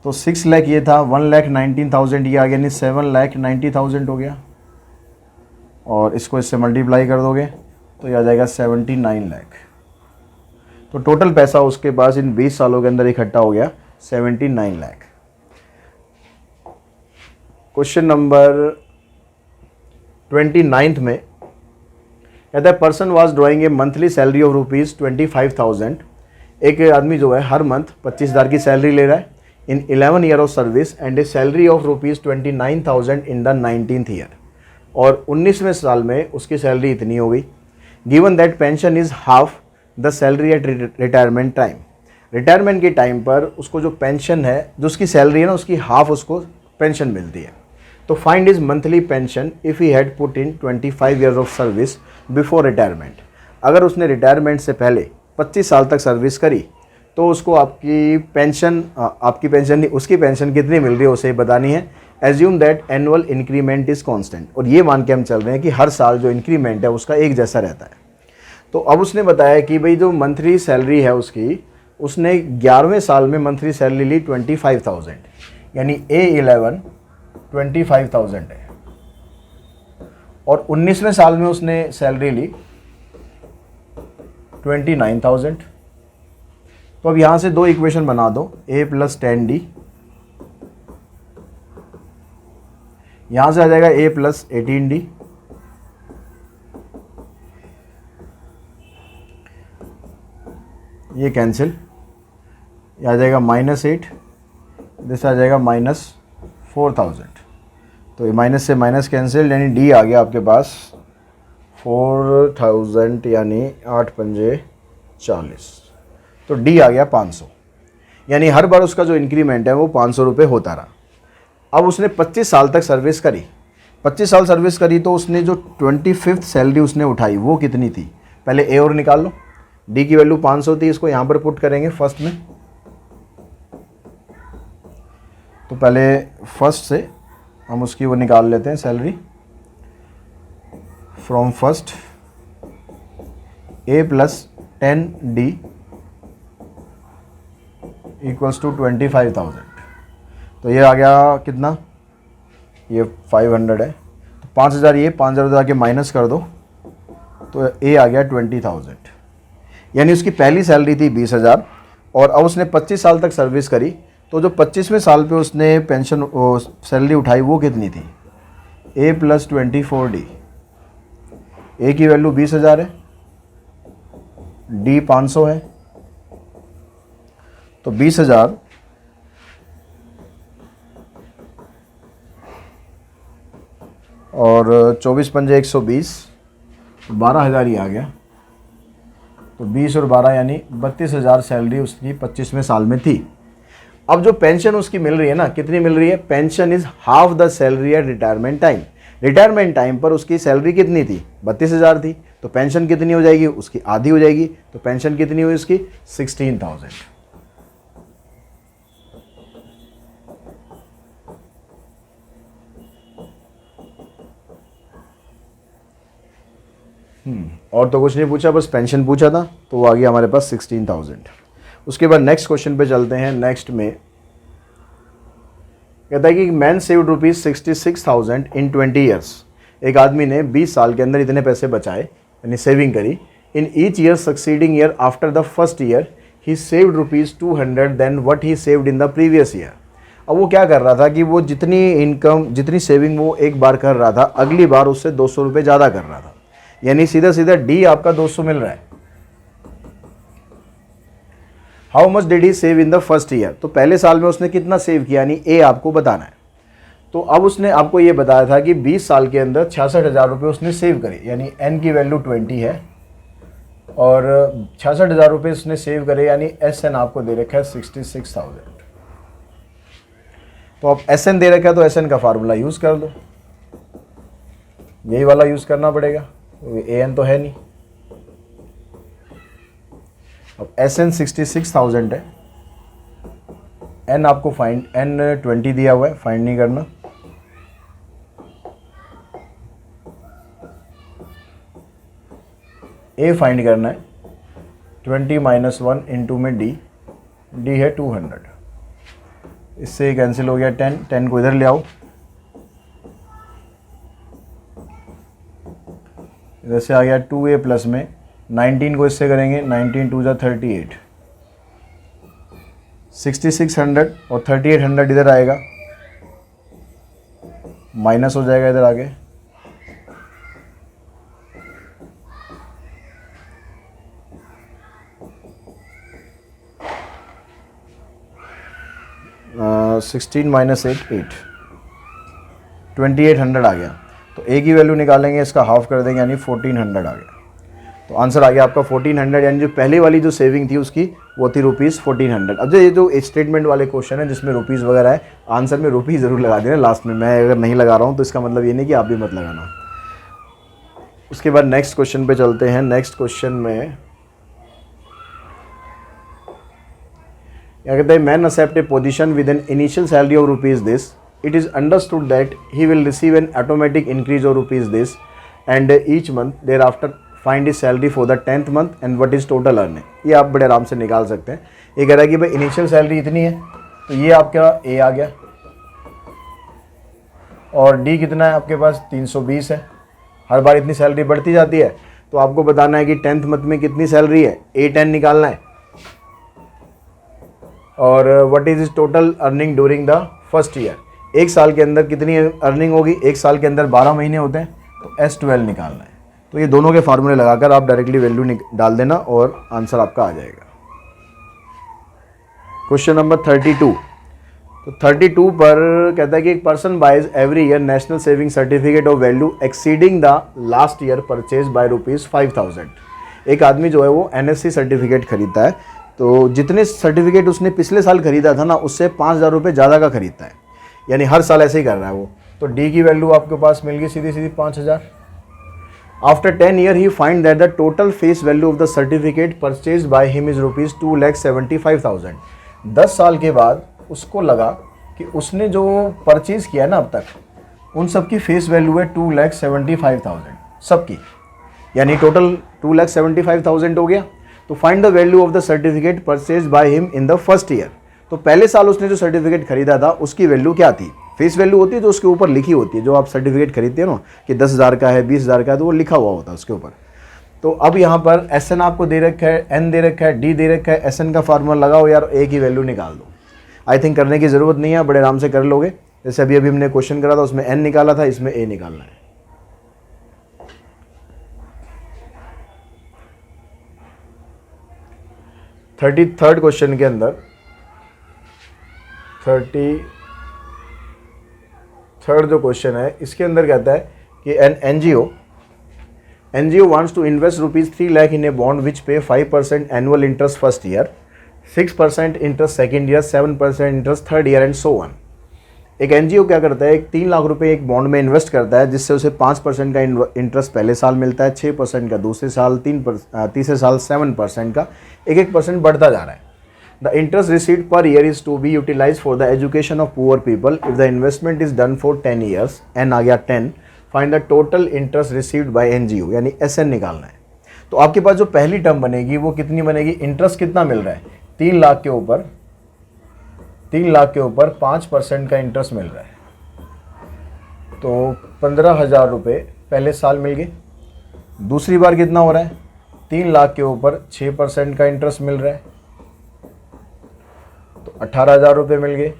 तो 6 लाख ये था, 1,19,000 ये आ गया, यानी 7,90,000 हो गया, और इसको इससे मल्टीप्लाई कर दोगे तो ये आ जाएगा 79 लाख। तो टोटल पैसा उसके पास इन 20 सालों के अंदर इकट्ठा हो गया 79 लाख। क्वेश्चन नंबर 29 में कहता है person was drawing a monthly salary of ₹25,000। एक आदमी जो है हर मंथ 25,000 की सैलरी ले रहा है in 11 year of service and a salary of ₹29,000 in the 19th year, और 19वें साल में उसकी सैलरी इतनी हो गई। Given that pension is half the salary at retirement time. Retirement के टाइम पर उसको जो पेंशन है, जो उसकी सैलरी है ना, उसकी हाफ उसको पेंशन मिलती है। तो find is monthly pension if he had put in 25 years of service before retirement. अगर उसने रिटायरमेंट से पहले 25 साल तक सर्विस करी तो उसको आपकी पेंशन नहीं, उसकी पेंशन कितनी मिल रही है उसे बतानी है। Assume that annual increment is constant, और ये मान के हम चल रहे हैं कि हर साल जो इंक्रीमेंट है उसका एक जैसा रहता है। तो अब उसने बताया कि भाई जो मंथली सैलरी है उसकी, उसने 11वें साल में मंथली सैलरी ली 25,000, यानी A11 25,000 है, और 19वें साल में उसने सैलरी ली 29,000। तो अब यहाँ से दो इक्वेशन बना दो, A + 10D, यहाँ से आ जाएगा A + 18D, ये कैंसिल, ये आ जाएगा -8, दिस आ जाएगा -4,000। तो ये माइनस से माइनस कैंसिल, यानी D आ गया आपके पास 4,000, यानी 8 पंजे 40, तो D आ गया 500, यानी हर बार उसका जो इंक्रीमेंट है वो 500 रुपये होता रहा। अब उसने 25 साल तक सर्विस करी, 25 साल सर्विस करी तो उसने जो 25th सैलरी उसने उठाई वो कितनी थी, पहले A और निकाल लो। D की वैल्यू 500 थी, इसको यहाँ पर पुट करेंगे फर्स्ट में। तो पहले फर्स्ट से हम उसकी वो निकाल लेते हैं salary, from first A + 10D = 25,000। तो ये आ गया कितना, ये 500 है, तो 5,000 ये 5,000 आके माइनस कर दो, तो A आ गया 20,000, यानी उसकी पहली सैलरी थी 20,000, और अब उसने 25 साल तक सर्विस करी, तो जो 25वें साल पे उसने पेंशन सैलरी उठाई वो कितनी थी, A + 24D। A की वैल्यू 20,000 है, D 500 है, तो 20,000 और 24 पंजे 120, 12,000 ही आ गया। तो 20 और 12 यानी 32,000 सैलरी उसकी 25वें साल में थी। अब जो पेंशन उसकी मिल रही है ना, कितनी मिल रही है, pension is half the salary at retirement time. Retirement time पर उसकी सैलरी कितनी थी, 32,000 थी, तो पेंशन कितनी हो जाएगी, उसकी आधी हो जाएगी। तो पेंशन कितनी हुई उसकी, 16,000। और तो कुछ नहीं पूछा, बस पेंशन पूछा था, तो वो आ गया हमारे पास 16,000। उसके बाद नेक्स्ट क्वेश्चन पे चलते हैं। नेक्स्ट में कहता है कि मैन सेव्ड ₹66,000 इन 20 ईयर्स। एक आदमी ने 20 साल के अंदर इतने पैसे बचाए, यानी सेविंग करी। In each year succeeding year after the first year he saved ₹200 then what he saved in the previous year. अब वो क्या कर रहा था कि वो जितनी सेविंग वो एक बार कर रहा था, अगली बार उससे 200 रुपये ज़्यादा कर रहा था, यानी सीधा सीधा डी आपका 200 मिल रहा है। How much did he save in the first year, तो पहले साल में उसने कितना सेव किया, यानी ए आपको बताना है। तो अब उसने आपको ये बताया था कि 20 साल के अंदर 66,000 रुपये उसने सेव करे, यानी एन की वैल्यू 20 है और 66,000 रुपये उसने सेव करे, यानी एस एन आपको दे रखा है 66,000। तो अब एस एन दे रखा है तो एस एन का फार्मूला यूज़ कर दो, यही वाला यूज़ करना पड़ेगा, ए एन तो है नहीं। अब एस एन 66,000 है, एन आपको फाइंड, एन 20 दिया हुआ है, फाइंड नहीं करना। ए फाइंड करना है, 20 - 1 इंटू में डी, डी है 200, इससे कैंसिल हो गया 10, 10 को इधर ले आओ, इधर से आ गया 2a प्लस में 19 को इससे करेंगे, 19 2 जा 38, 6600 और 3800 इधर आएगा, माइनस हो जाएगा इधर आगे, uh, 16 - 8 8, 2800 आ गया। तो ए की वैल्यू निकालेंगे, इसका हाफ कर देंगे, यानी 1400 आ गया। तो आंसर आ गया आपका 1400, यानी जो पहले वाली जो सेविंग थी उसकी वो थी ₹1400। अब जो ये जो स्टेटमेंट वाले क्वेश्चन है जिसमें रुपीज़ वगैरह है, आंसर में रुपीज़ ज़रूर लगा देना लास्ट में। मैं अगर नहीं लगा रहा हूँ तो इसका मतलब ये नहीं कि आप भी मत लगाना। उसके बाद नेक्स्ट क्वेश्चन पे चलते हैं। नेक्स्ट क्वेश्चन में क्या कहते हैं, man accept a position with an initial salary of rupees this, it is understood that he will receive an automatic increase of rupees this and each month thereafter find his salary for the 10th month and what is total earning. ये आप बड़े आराम से निकाल सकते हैं। ये कह रहा है कि भाई इनिशियल सैलरी इतनी है, तो ये आपका ए आ गया, और डी कितना है आपके पास 320 है। हर बार इतनी सैलरी बढ़ती जाती है, तो आपको बताना है कि 10th मंथ में कितनी सैलरी है, A10 निकालना है। और what is is total earning during the first year, एक साल के अंदर कितनी अर्निंग होगी, एक साल के अंदर 12 महीने होते हैं, तो S12 निकालना है। तो ये दोनों के फार्मूले लगाकर आप डायरेक्टली वैल्यू डाल देना और आंसर आपका आ जाएगा। Question number 32। तो 32 पर कहता है कि एक person buys every year national saving certificate of value exceeding the last year purchase by ₹5000। एक आदमी जो है वो NSC सर्टिफिकेट खरीदता है, तो जितने सर्टिफिकेट उसने पिछले साल खरीदा था ना, उससे 5000 रुपये ज़्यादा का खरीदता है, यानी हर साल ऐसे ही कर रहा है वो। तो डी की वैल्यू आपके पास मिल गई सीधी सीधी 5000। After 10 year he find that the total face value of the certificate purchase by him is ₹2,75,000। 10 साल के बाद उसको लगा कि उसने जो परचेज किया ना अब तक, उन सब की फेस वैल्यू है 2,75,000 सबकी, यानी टोटल 2,75,000 हो गया। तो find the value of the certificate purchase by him in the first year. तो पहले साल उसने जो सर्टिफिकेट खरीदा था उसकी वैल्यू क्या थी, फेस वैल्यू होती है जो उसके ऊपर लिखी होती है, जो आप सर्टिफिकेट खरीदते हो ना कि 10,000 का है, 20,000 का है, तो वो लिखा हुआ होता है उसके ऊपर। तो अब यहाँ पर SN आपको दे रखा है, N दे रखा है, D दे रखा है, SN का फार्मूला लगाओ यार, A की वैल्यू निकाल दो। आई थिंक करने की ज़रूरत नहीं है, बड़े आराम से कर लोगे। जैसे अभी हमने क्वेश्चन करा था, उसमें N निकाला था, इसमें A निकालना है। थर्ड क्वेश्चन के अंदर 33rd जो क्वेश्चन है, इसके अंदर कहता है कि N NGO wants to invest ₹3 lakh in a bond which pay 5% annual interest first year, 6% interest second year, 7% interest third year and so on। एक NGO क्या करता है, 3 लाख रुपए एक बॉन्ड में इन्वेस्ट करता है, जिससे उसे 5% का इंटरेस्ट पहले साल मिलता है, 6% का दूसरे साल, तीसरे साल 7% का, 1% बढ़ता जा रहा है। The interest received per year is to be utilise for the education of poor people if the investment is done for 10 years. N आ गया 10। Find the total interest received by NGO, यानी SN निकालना है। तो आपके पास जो पहली term बनेगी वो कितनी बनेगी, इंटरेस्ट कितना मिल रहा है, 3 लाख के ऊपर 5% का इंटरेस्ट मिल रहा है, तो 15,000 रुपये पहले साल मिल गए। दूसरी बार कितना हो रहा है, 3 लाख के ऊपर 6% का इंटरेस्ट मिल रहा है, तो 18,000 रुपये मिल गए।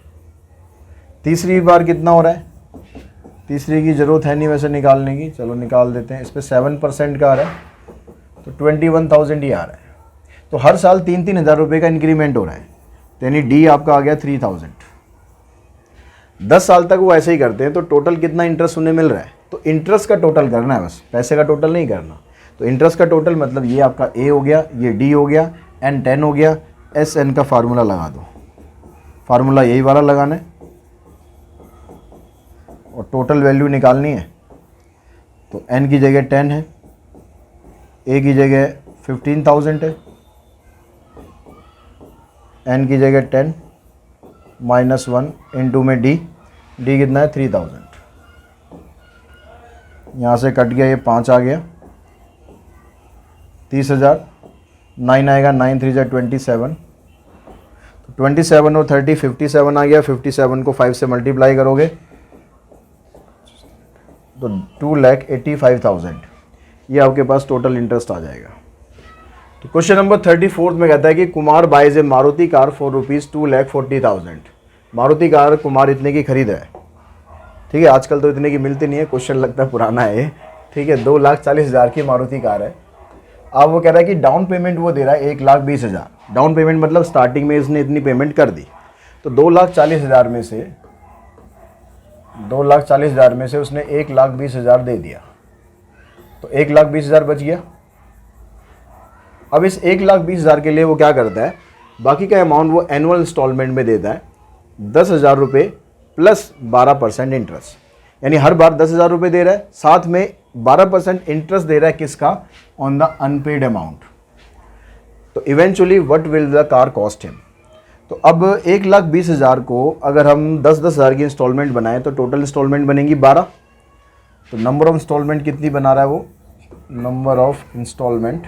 तीसरी बार कितना हो रहा है, तीसरी की ज़रूरत है नहीं वैसे निकालने की, चलो निकाल देते हैं। इस पर 7% का आ रहा है, तो 21,000 ही आ रहा है। तो हर साल 3-3 हज़ार रुपये का इंक्रीमेंट हो रहा है, तो यानी डी आपका आ गया 3,000। 10 साल तक वो ऐसे ही करते हैं, तो टोटल कितना इंटरेस्ट उन्हें मिल रहा है, तो इंटरेस्ट का टोटल करना है बस, पैसे का टोटल नहीं करना। तो इंटरेस्ट का टोटल मतलब ये आपका A हो गया, ये D हो गया, N 10 हो गया, SN का फार्मूला लगा दो। फार्मूला यही वाला लगाना है और टोटल वैल्यू निकालनी है। तो N की जगह 10 है, A की जगह 15,000 है, N की जगह 10 -1 इंटू में D कितना है 3,000। यहाँ से कट गया, ये 5 आ गया, 30,000, 9 आएगा, 9 3 जा 27, तो 27 और 30 57 आ गया। 57 को 5 से मल्टीप्लाई करोगे तो 2,85,000 ये आपके पास टोटल इंटरेस्ट आ जाएगा। तो क्वेश्चन नंबर 34 में कहता है कि Kumar buys a Maruti car for ₹2,40,000। Maruti car Kumar इतने की खरीद है, ठीक है, आजकल तो इतने की मिलती नहीं है, क्वेश्चन लगता है पुराना है ये, ठीक है। 2,40,000 की मारुति कार है। अब वो कह रहा है कि डाउन पेमेंट वो दे रहा है 1,20,000। डाउन पेमेंट मतलब स्टार्टिंग में इसने इतनी पेमेंट कर दी, तो 2,40,000 में से 2,40,000 में से उसने 1,20,000 दे दिया, तो 1,20,000 बच गया। अब इस 1,20,000 के लिए वो क्या करता है, बाकी का अमाउंट वो एनुअल इंस्टॉलमेंट में देता है, 10,000 रुपये प्लस 12% इंटरेस्ट, यानी हर बार 10,000 रुपये दे रहा है, साथ में 12% इंटरेस्ट दे रहा है किसका, ऑन द अनपेड अमाउंट। तो eventually what will the car cost him, तो अब 1,20,000 को अगर हम 10-10 हज़ार की इंस्टॉलमेंट बनाएं तो टोटल इंस्टॉलमेंट बनेगी 12। तो नंबर ऑफ इंस्टॉलमेंट कितनी बना रहा है वो, नंबर ऑफ इंस्टॉलमेंट,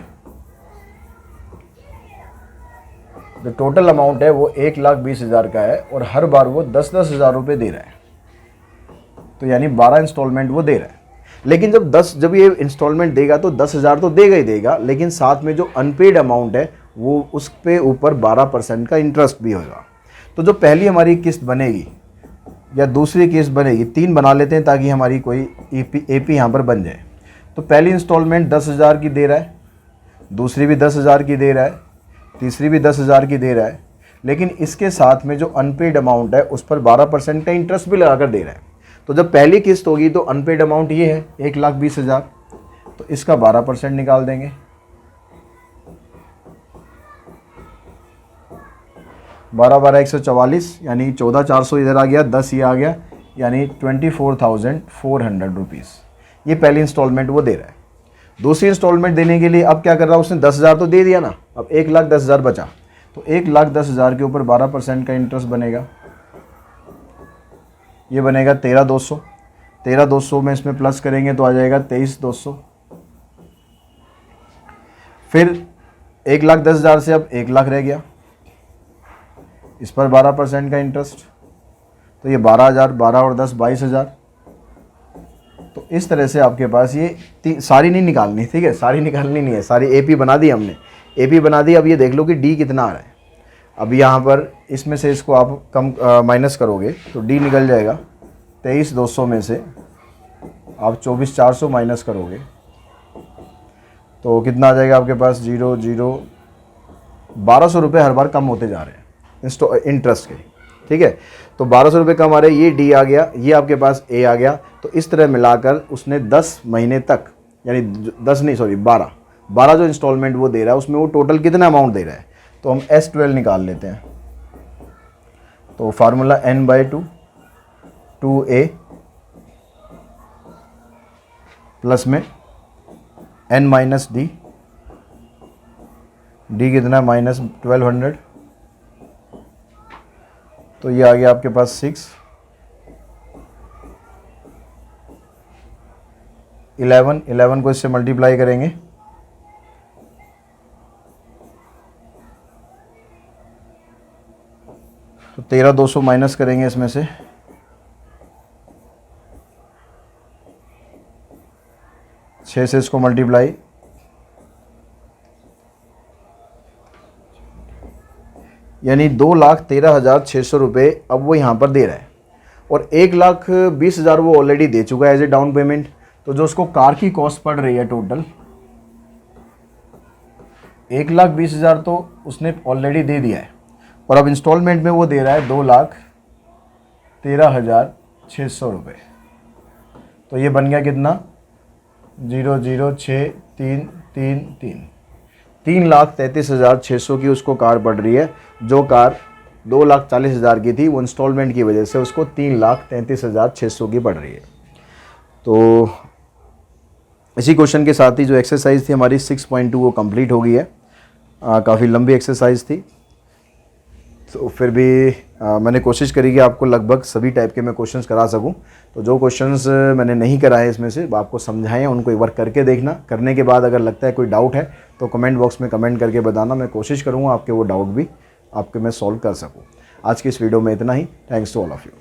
जो टोटल अमाउंट है वो 1,20,000 का है और हर बार वो 10-10 हज़ार रुपये दे रहा है। तो यानी 12 इंस्टॉलमेंट वो दे रहा है। लेकिन जब ये इंस्टॉलमेंट देगा तो 10,000 तो देगा ही देगा, लेकिन साथ में जो अनपेड अमाउंट है वो उस पे ऊपर 12% का इंटरेस्ट भी होगा। तो जो पहली हमारी किस्त बनेगी या दूसरी किस्त बनेगी, 3 बना लेते हैं ताकि हमारी कोई एपी यहाँ पर बन जाए। तो पहली इंस्टॉलमेंट 10,000 की दे रहा है, दूसरी भी 10,000 की दे रहा है, तीसरी भी 10,000 की दे रहा है, लेकिन इसके साथ में जो अनपेड अमाउंट है उस पर 12% का इंटरेस्ट भी लगा कर दे रहा है। तो जब पहली किस्त होगी तो अनपेड अमाउंट ये है 1,20,000, तो इसका 12% निकाल देंगे। 12-12 144 यानी 14,400 इधर आ गया, 10 ये आ गया, यानी 24,400 रुपीज़ ये पहली इंस्टॉलमेंट वो दे रहा है। दूसरी इंस्टॉलमेंट देने के लिए अब क्या कर रहा है, उसने 10,000 तो दे दिया ना, अब 1,10,000 बचा। तो 1,10,000 के ऊपर 12% का इंटरेस्ट बनेगा, ये बनेगा 13,200। 13,200 में इसमें प्लस करेंगे तो आ जाएगा 23,200। फिर 1,10,000 से अब 1,00,000 रह गया, इस पर 12% का इंटरेस्ट, तो ये 12,000, 12 और 10 22,000। तो इस तरह से आपके पास ये सारी नहीं निकालनी, ठीक है, सारी निकालनी नहीं है, सारी एपी बना दी हमने, एपी बना दी। अब ये देख लो कि डी कितना आ रहा है। अब यहाँ पर इसमें से इसको आप कम माइनस करोगे तो डी निकल जाएगा 23,200 में से आप 24,400 माइनस करोगे तो कितना आ जाएगा आपके पास, 0 0 1200 रुपये हर बार कम होते जा रहे हैं इंटरेस्ट के, ठीक है। तो 1200 रुपये कम आ रहे हैं, ये डी आ गया, ये आपके पास ए आ गया। तो इस तरह मिलाकर उसने 10 महीने तक, यानी 10 नहीं सॉरी 12 जो इंस्टॉलमेंट वो दे रहा है उसमें वो टोटल कितना अमाउंट दे रहा है। तो हम S12 निकाल लेते हैं। तो फार्मूला n/2 2a प्लस में n माइनस डी, डी कितना माइनस 1200, तो ये आ गया आपके पास 6 11 को इससे मल्टीप्लाई करेंगे तो 13,200 माइनस करेंगे इसमें से, छः से इसको मल्टीप्लाई, यानी 2,13,600 रुपये अब वो यहाँ पर दे रहा है। और 1,20,000 वो ऑलरेडी दे चुका है एज ए डाउन पेमेंट। तो जो उसको कार की कॉस्ट पड़ रही है टोटल 1,20,000 तो उसने ऑलरेडी दे दिया है, और अब इंस्टॉलमेंट में वो दे रहा है 2,13,600 रुपये। तो ये बन गया कितना, 0,06333 3,33,600 की उसको कार पड़ रही है। जो कार 2,40,000 की थी वो इंस्टॉलमेंट की वजह से उसको 3,33,600 की पड़ रही है। तो इसी क्वेश्चन के साथ ही जो एक्सरसाइज थी हमारी 6.2 वो कंप्लीट हो गई है। काफ़ी लंबी एक्सरसाइज थी, तो फिर भी मैंने कोशिश करी कि आपको लगभग सभी टाइप के मैं क्वेश्चंस करा सकूं। तो जो क्वेश्चंस मैंने नहीं कराए इसमें से आपको समझाएं, उनको एक बार करके देखना। करने के बाद अगर लगता है कोई डाउट है तो कमेंट बॉक्स में कमेंट करके बताना, मैं कोशिश करूँगा आपके वो डाउट भी आपके मैं सॉल्व कर सकूँ। आज की इस वीडियो में इतना ही। Thanks to all of you.